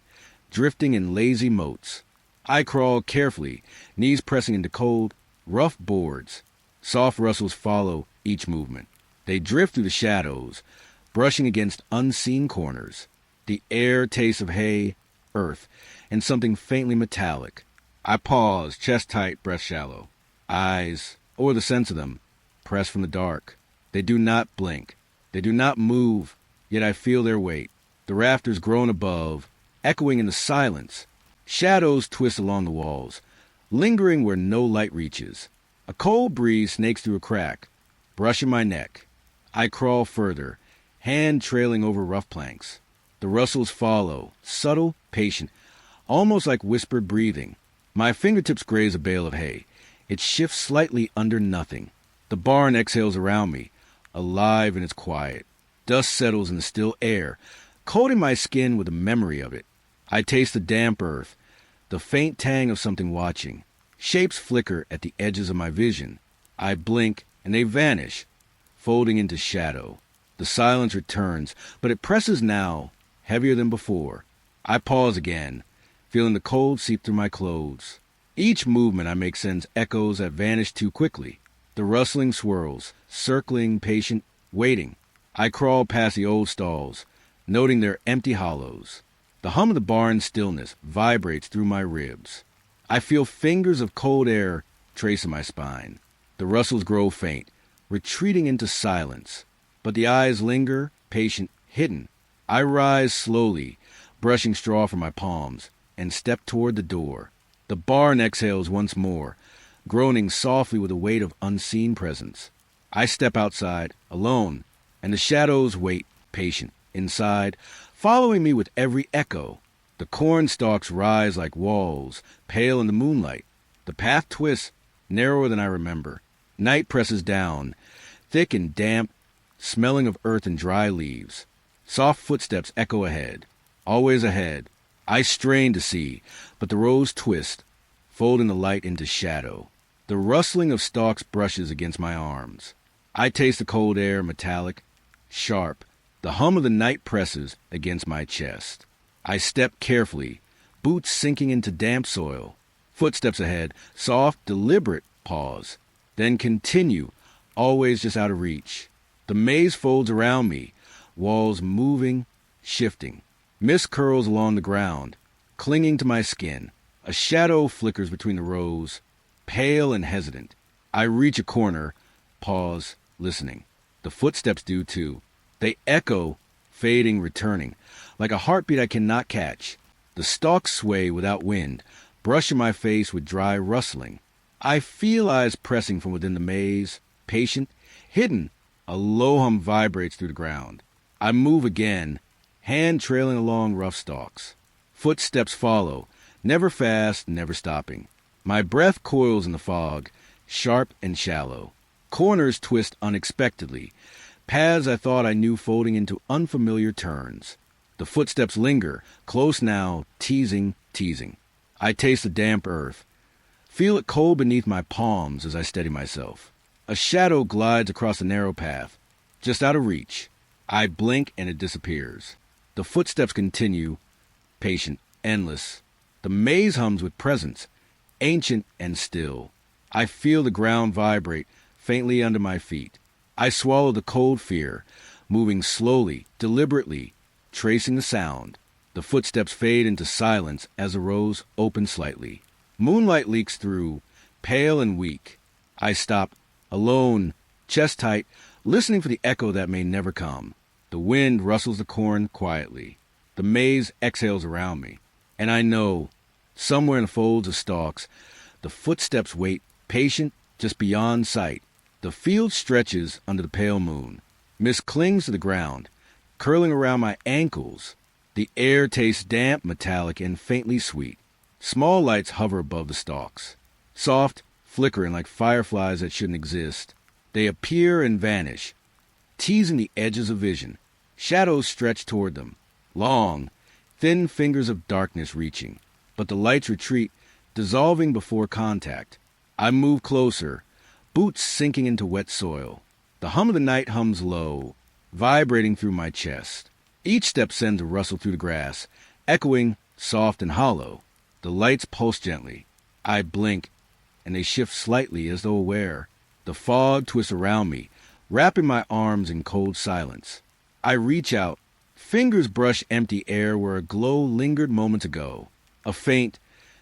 drifting in lazy motes. I crawl carefully, knees pressing into cold, rough boards. Soft rustles follow each movement. They drift through the shadows, brushing against unseen corners. The air tastes of hay, earth, and something faintly metallic. I pause, chest tight, breath shallow. Eyes, or the sense of them, press from the dark. They do not blink. They do not move, yet I feel their weight. The rafters groan above, echoing in the silence. Shadows twist along the walls, lingering where no light reaches. A cold breeze snakes through a crack, brushing my neck. I crawl further, hand trailing over rough planks. The rustles follow, subtle, patient, almost like whispered breathing. My fingertips graze a bale of hay. It shifts slightly under nothing. The barn exhales around me, alive in its quiet. Dust settles in the still air, coating my skin with the memory of it. I taste the damp earth, the faint tang of something watching. Shapes flicker at the edges of my vision. I blink, and they vanish, folding into shadow. The silence returns, but it presses now, heavier than before. I pause again, feeling the cold seep through my clothes. Each movement I make sends echoes that vanish too quickly. The rustling swirls, circling, patient, waiting. I crawl past the old stalls, noting their empty hollows. The hum of the barn's stillness vibrates through my ribs. I feel fingers of cold air trace my spine. The rustles grow faint, retreating into silence. But the eyes linger, patient, hidden. I rise slowly, brushing straw from my palms, and step toward the door. The barn exhales once more, groaning softly with the weight of unseen presence. I step outside, alone, and the shadows wait, patient, inside, following me with every echo. The corn stalks rise like walls, pale in the moonlight. The path twists, narrower than I remember. Night presses down, thick and damp, smelling of earth and dry leaves. Soft footsteps echo ahead, always ahead. I strain to see, but the rows twist, folding the light into shadow. The rustling of stalks brushes against my arms. I taste the cold air, metallic, sharp. The hum of the night presses against my chest. I step carefully, boots sinking into damp soil. Footsteps ahead, soft, deliberate pause. Then continue, always just out of reach. The maze folds around me, walls moving, shifting. Mist curls along the ground, clinging to my skin. A shadow flickers between the rows, pale and hesitant. I reach a corner, pause, listening. The footsteps do too. They echo, fading, returning, like a heartbeat I cannot catch. The stalks sway without wind, brushing my face with dry rustling. I feel eyes pressing from within the maze, patient, hidden. A low hum vibrates through the ground. I move again, hand trailing along rough stalks. Footsteps follow, never fast, never stopping. My breath coils in the fog, sharp and shallow. Corners twist unexpectedly, paths I thought I knew folding into unfamiliar turns. The footsteps linger, close now, teasing. I taste the damp earth, feel it cold beneath my palms as I steady myself. A shadow glides across the narrow path, just out of reach. I blink and it disappears. The footsteps continue, patient, endless. The maze hums with presence, ancient and still. I feel the ground vibrate faintly under my feet. I swallow the cold fear, moving slowly, deliberately, tracing the sound. The footsteps fade into silence as the rows open slightly. Moonlight leaks through, pale and weak. I stop, alone, chest tight, listening for the echo that may never come. The wind rustles the corn quietly. The maze exhales around me. And I know, somewhere in the folds of stalks, the footsteps wait, patient, just beyond sight. The field stretches under the pale moon. Mist clings to the ground, curling around my ankles. The air tastes damp, metallic, and faintly sweet. Small lights hover above the stalks, soft, flickering like fireflies that shouldn't exist. They appear and vanish, teasing the edges of vision. Shadows stretch toward them, long, thin fingers of darkness reaching. But the lights retreat, dissolving before contact. I move closer, boots sinking into wet soil. The hum of the night hums low, vibrating through my chest. Each step sends a rustle through the grass, echoing, soft and hollow. The lights pulse gently. I blink, and they shift slightly as though aware. The fog twists around me, wrapping my arms in cold silence. I reach out. Fingers brush empty air where a glow lingered moments ago. A faint,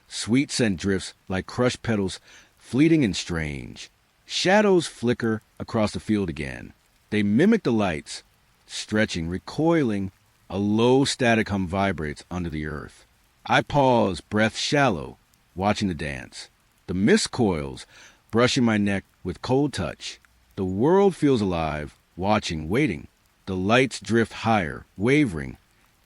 sweet scent drifts like crushed petals, fleeting and strange. Shadows flicker across the field again. They mimic the lights, stretching, recoiling. A low static hum vibrates under the earth. I pause, breath shallow, watching the dance. The mist coils, brushing my neck with cold touch. The world feels alive, watching, waiting. The lights drift higher, wavering,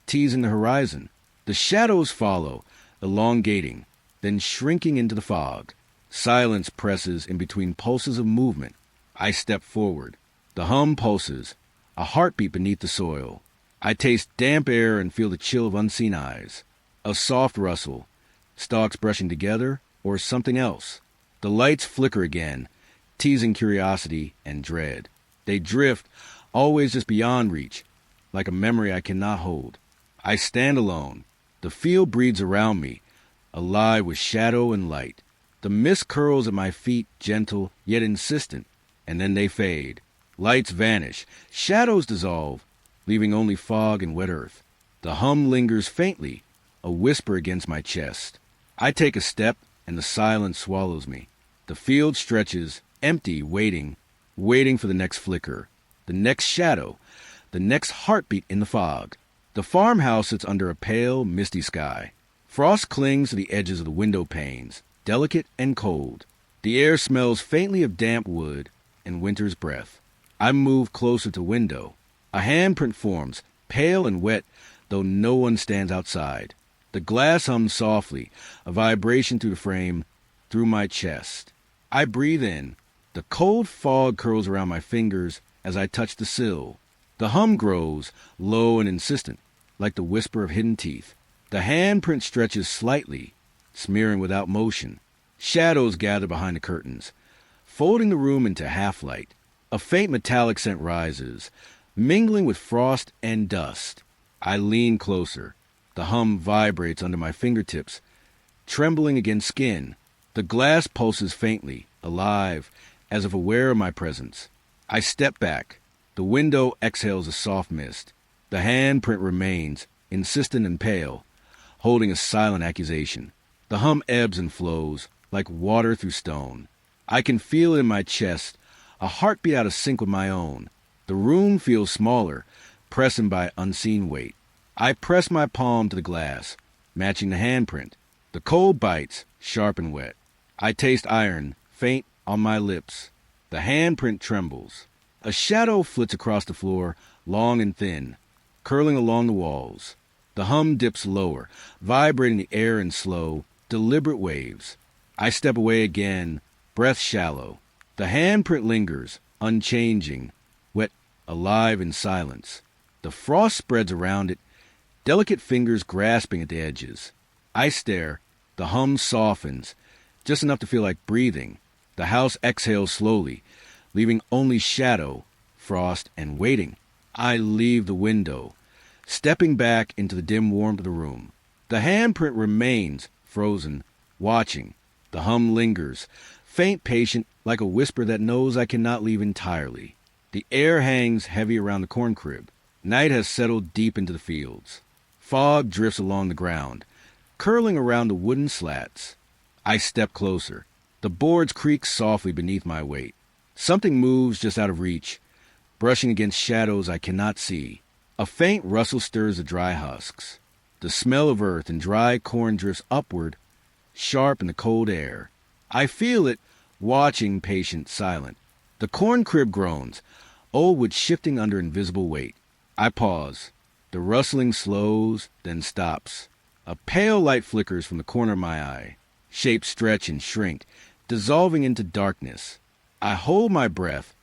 teasing the horizon. The shadows follow, elongating, then shrinking into the fog. Silence presses in between pulses of movement. I step forward. The hum pulses, a heartbeat beneath the soil. I taste damp air and feel the chill of unseen eyes. A soft rustle, stalks brushing together, or something else. The lights flicker again, teasing curiosity and dread. They drift, always just beyond reach, like a memory I cannot hold. I stand alone. The field breathes around me, alive with shadow and light. The mist curls at my feet, gentle yet insistent, and then they fade. Lights vanish, shadows dissolve, leaving only fog and wet earth. The hum lingers faintly, a whisper against my chest. I take a step, and the silence swallows me. The field stretches, empty, waiting for the next flicker, the next shadow, the next heartbeat in the fog. The farmhouse sits under a pale, misty sky. Frost clings to the edges of the window panes, delicate and cold. The air smells faintly of damp wood and winter's breath. I move closer to window. A handprint forms, pale and wet, though no one stands outside. The glass hums softly, a vibration through the frame, through my chest. I breathe in. The cold fog curls around my fingers as I touch the sill. The hum grows, low and insistent, like the whisper of hidden teeth. The handprint stretches slightly, smearing without motion. Shadows gather behind the curtains, folding the room into half-light. A faint metallic scent rises, mingling with frost and dust. I lean closer. The hum vibrates under my fingertips, trembling against skin. The glass pulses faintly, alive, as if aware of my presence. I step back. The window exhales a soft mist. The handprint remains, insistent and pale, holding a silent accusation. The hum ebbs and flows, like water through stone. I can feel it in my chest, a heartbeat out of sync with my own. The room feels smaller, pressing by unseen weight. I press my palm to the glass, matching the handprint. The cold bites, sharp and wet. I taste iron, faint on my lips. The handprint trembles. A shadow flits across the floor, long and thin, curling along the walls. The hum dips lower, vibrating the air in slow, deliberate waves. I step away again, breath shallow. The handprint lingers, unchanging, wet, alive in silence. The frost spreads around it, delicate fingers grasping at the edges. I stare. The hum softens, just enough to feel like breathing. The house exhales slowly, leaving only shadow, frost, and waiting. I leave the window, stepping back into the dim warmth of the room. The handprint remains, frozen, watching. The hum lingers, faint, patient, like a whisper that knows I cannot leave entirely. The air hangs heavy around the corn crib. Night has settled deep into the fields. Fog drifts along the ground, curling around the wooden slats. I step closer. The boards creak softly beneath my weight. Something moves just out of reach, brushing against shadows I cannot see. A faint rustle stirs the dry husks. The smell of earth and dry corn drifts upward, sharp in the cold air. I feel it, watching, patient, silent. The corn crib groans, old wood shifting under invisible weight. I pause. The rustling slows, then stops. A pale light flickers from the corner of my eye. Shapes stretch and shrink, dissolving into darkness. I hold my breath,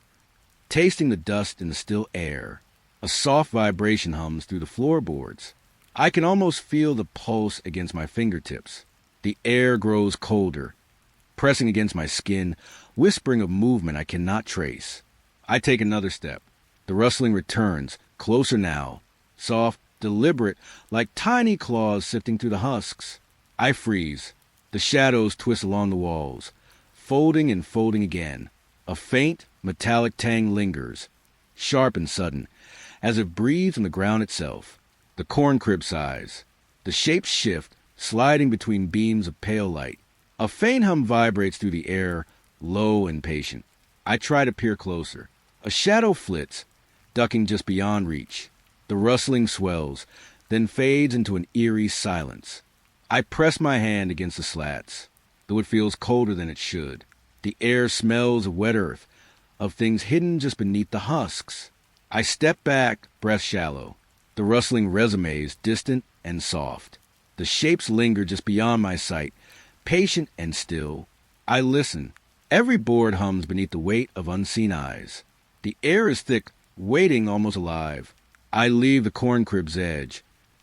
tasting the dust in the still air. A soft vibration hums through the floorboards. I can almost feel the pulse against my fingertips. The air grows colder, pressing against my skin, whispering of movement I cannot trace. I take another step. The rustling returns, closer now, soft, deliberate, like tiny claws sifting through the husks. I freeze. The shadows twist along the walls, folding and folding again. A faint, metallic tang lingers, sharp and sudden, as if breathed from the ground itself. The corn crib sighs. The shapes shift, sliding between beams of pale light. A faint hum vibrates through the air, low and patient. I try to peer closer. A shadow flits, ducking just beyond reach. The rustling swells, then fades into an eerie silence. I press my hand against the slats, though it feels colder than it should. The air smells of wet earth, of things hidden just beneath the husks. I step back, breath shallow. The rustling resumes distant and soft. The shapes linger just beyond my sight, patient and still. I listen. Every board hums beneath the weight of unseen eyes. The air is thick, waiting, almost alive. I leave the corn crib's edge,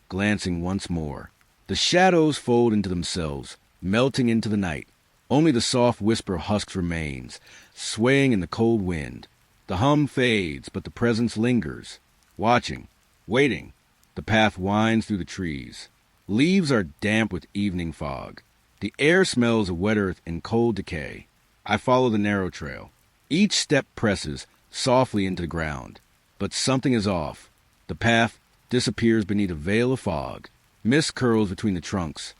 glancing once more. The shadows fold into themselves, melting into the night. Only the soft whisper of husks remains, swaying in the cold wind. The hum fades, but the presence lingers, watching, waiting. The path winds through the trees. Leaves are damp with evening fog. The air smells of wet earth and cold decay. I follow the narrow trail. Each step presses softly into the ground. But something is off. The path disappears beneath a veil of fog. Mist curls between the trunks.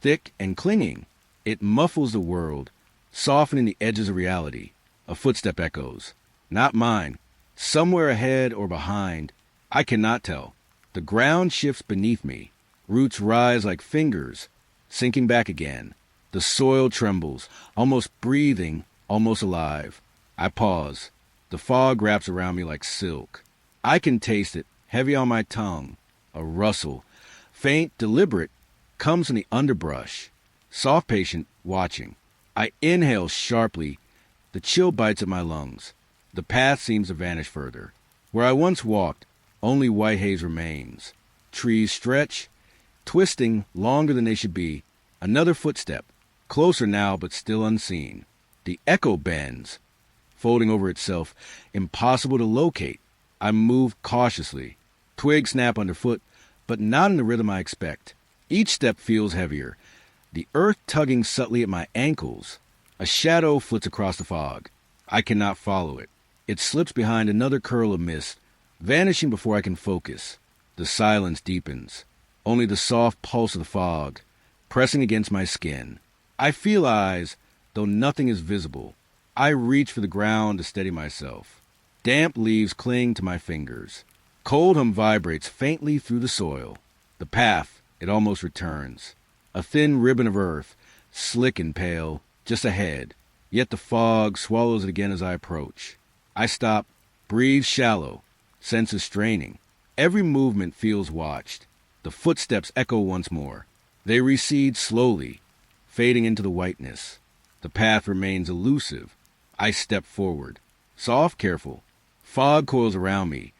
Thick and clinging, it muffles the world, softening the edges of reality. A footstep echoes. Not mine. Somewhere ahead or behind. I cannot tell. The ground shifts beneath me. Roots rise like fingers, sinking back again. The soil trembles, almost breathing, almost alive. I pause. The fog wraps around me like silk. I can taste it, heavy on my tongue. A rustle, faint, deliberate, comes from the underbrush. Soft, patient, watching. I inhale sharply. The chill bites at my lungs. The path seems to vanish further. Where I once walked, only white haze remains. Trees stretch, twisting longer than they should be. Another footstep, closer now but still unseen. The echo bends, folding over itself, impossible to locate. I move cautiously. Twigs snap underfoot, but not in the rhythm I expect. Each step feels heavier, the earth tugging subtly at my ankles. A shadow flits across the fog. I cannot follow it. It slips behind another curl of mist, vanishing before I can focus. The silence deepens. Only the soft pulse of the fog, pressing against my skin. I feel eyes, though nothing is visible. I reach for the ground to steady myself. Damp leaves cling to my fingers. Cold hum vibrates faintly through the soil. The path, it almost returns. A thin ribbon of earth, slick and pale, just ahead. Yet the fog swallows it again as I approach. I stop, breathe shallow, senses straining. Every movement feels watched. The footsteps echo once more. They recede slowly, fading into the whiteness. The path remains elusive. I step forward. Soft, careful. Fog coils around me,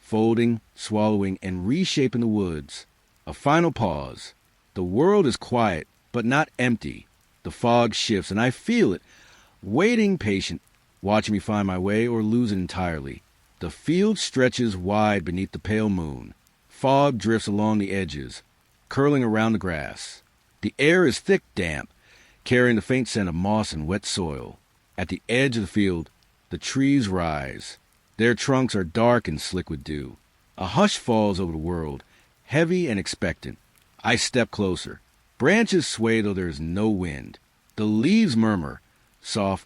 folding, swallowing, and reshaping the woods. A final pause. The world is quiet, but not empty. The fog shifts, and I feel it, waiting patient, watching me find my way or lose it entirely. The field stretches wide beneath the pale moon. Fog drifts along the edges, curling around the grass. The air is thick, damp, carrying the faint scent of moss and wet soil. At the edge of the field, the trees rise. Their trunks are dark and slick with dew. A hush falls over the world, heavy and expectant. I step closer. Branches sway though there is no wind. The leaves murmur, soft,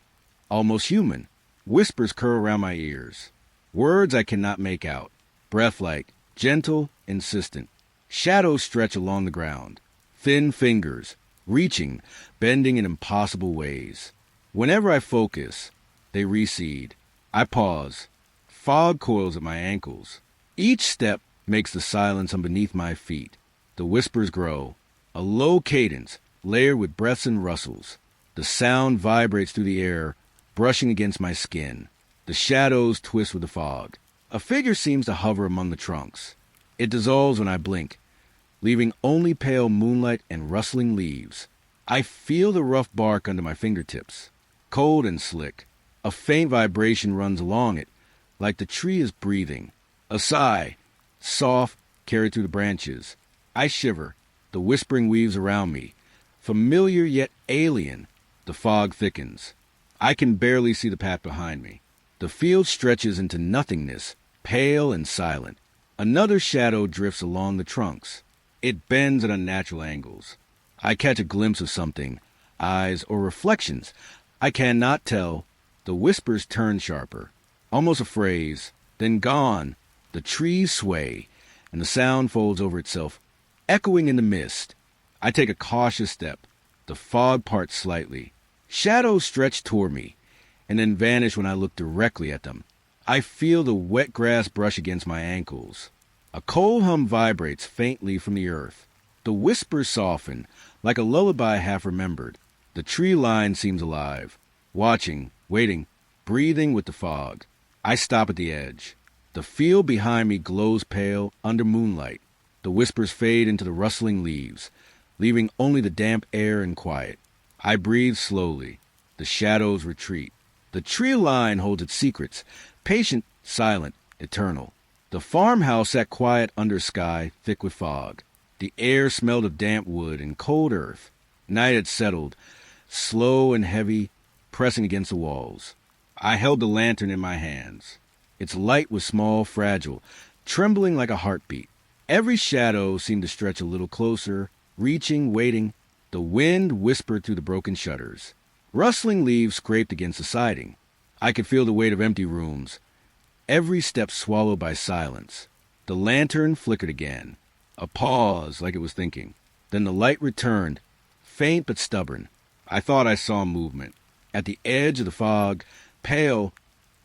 almost human. Whispers curl around my ears. Words I cannot make out. Breath-like, gentle, insistent. Shadows stretch along the ground. Thin fingers, reaching, bending in impossible ways. Whenever I focus, they recede. I pause. Fog coils at my ankles. Each step makes the silence beneath my feet. The whispers grow. A low cadence, layered with breaths and rustles. The sound vibrates through the air, brushing against my skin. The shadows twist with the fog. A figure seems to hover among the trunks. It dissolves when I blink, leaving only pale moonlight and rustling leaves. I feel the rough bark under my fingertips, cold and slick. A faint vibration runs along it, like the tree is breathing. A sigh, soft, carried through the branches. I shiver. The whispering weaves around me. Familiar yet alien. The fog thickens. I can barely see the path behind me. The field stretches into nothingness, pale and silent. Another shadow drifts along the trunks. It bends at unnatural angles. I catch a glimpse of something, eyes or reflections. I cannot tell. The whispers turn sharper. Almost a phrase, then gone. The trees sway, and the sound folds over itself, echoing in the mist. I take a cautious step. The fog parts slightly. Shadows stretch toward me, and then vanish when I look directly at them. I feel the wet grass brush against my ankles. A cold hum vibrates faintly from the earth. The whispers soften, like a lullaby half remembered. The tree line seems alive, watching, waiting, breathing with the fog. I stop at the edge. The field behind me glows pale under moonlight. The whispers fade into the rustling leaves, leaving only the damp air and quiet. I breathe slowly. The shadows retreat. The tree line holds its secrets, patient, silent, eternal. The farmhouse sat quiet under sky thick with fog. The air smelled of damp wood and cold earth. Night had settled, slow and heavy, pressing against the walls. I held the lantern in my hands. Its light was small, fragile, trembling like a heartbeat. Every shadow seemed to stretch a little closer, reaching, waiting. The wind whispered through the broken shutters. Rustling leaves scraped against the siding. I could feel the weight of empty rooms, every step swallowed by silence. The lantern flickered again. A pause, like it was thinking. Then the light returned, faint but stubborn. I thought I saw movement. At the edge of the fog, pale,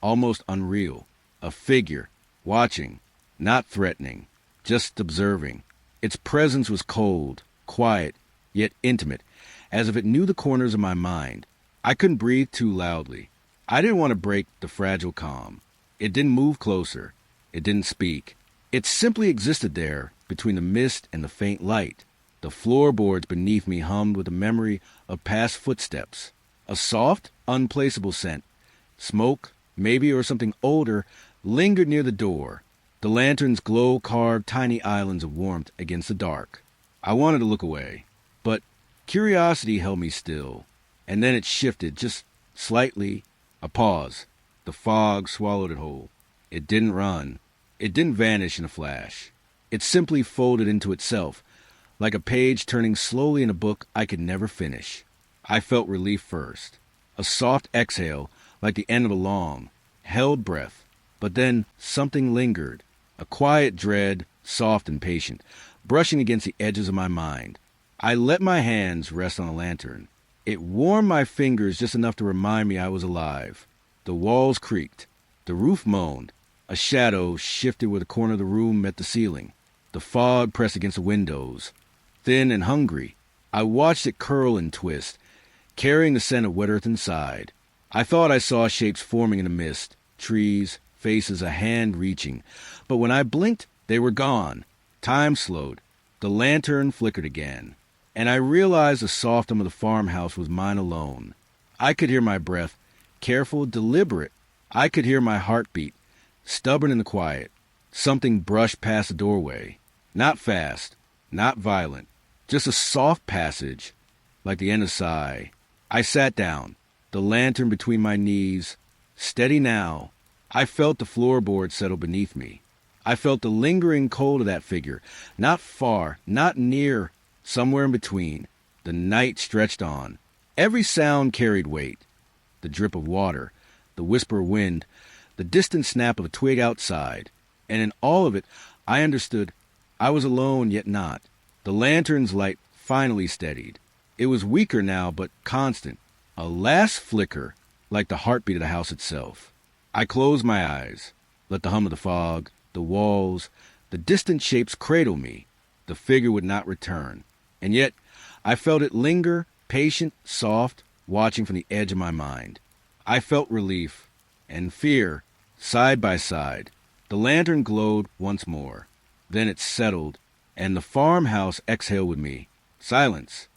almost unreal. A figure, watching, not threatening, just observing. Its presence was cold, quiet, yet intimate, as if it knew the corners of my mind. I couldn't breathe too loudly. I didn't want to break the fragile calm. It didn't move closer. It didn't speak. It simply existed there, between the mist and the faint light. The floorboards beneath me hummed with the memory of past footsteps. A soft, unplaceable scent, smoke, maybe, or something older, lingered near the door. The lantern's glow carved tiny islands of warmth against the dark. I wanted to look away, but Curiosity held me still, and then it shifted just slightly. A pause. The fog swallowed it whole. It didn't run. It didn't vanish in a flash. It simply folded into itself, like a page turning slowly in a book I could never finish. I felt relief first. A soft exhale, like the end of a long, held breath. But then something lingered. A quiet dread, soft and patient, brushing against the edges of my mind. I let my hands rest on the lantern. It warmed my fingers just enough to remind me I was alive. The walls creaked. The roof moaned. A shadow shifted where the corner of the room met the ceiling. The fog pressed against the windows. Thin and hungry, I watched it curl and twist, carrying the scent of wet earth inside. I thought I saw shapes forming in the mist, trees, faces, a hand reaching. But when I blinked, they were gone. Time slowed. The lantern flickered again, and I realized the soft hum of the farmhouse was mine alone. I could hear my breath, careful, deliberate. I could hear my heartbeat, stubborn in the quiet. Something brushed past the doorway. Not fast, not violent, just a soft passage, like the end of a sigh. I sat down, the lantern between my knees, steady now. I felt the floorboard settle beneath me. I felt the lingering cold of that figure, not far, not near, somewhere in between. The night stretched on. Every sound carried weight. The drip of water, the whisper of wind, the distant snap of a twig outside. And in all of it, I understood I was alone yet not. The lantern's light finally steadied. It was weaker now, but constant. A last flicker, like the heartbeat of the house itself. I closed my eyes, let the hum of the fog, the walls, the distant shapes cradle me. The figure would not return. And yet, I felt it linger, patient, soft, watching from the edge of my mind. I felt relief and fear, side by side. The lantern glowed once more. Then it settled, and the farmhouse exhaled with me. Silence.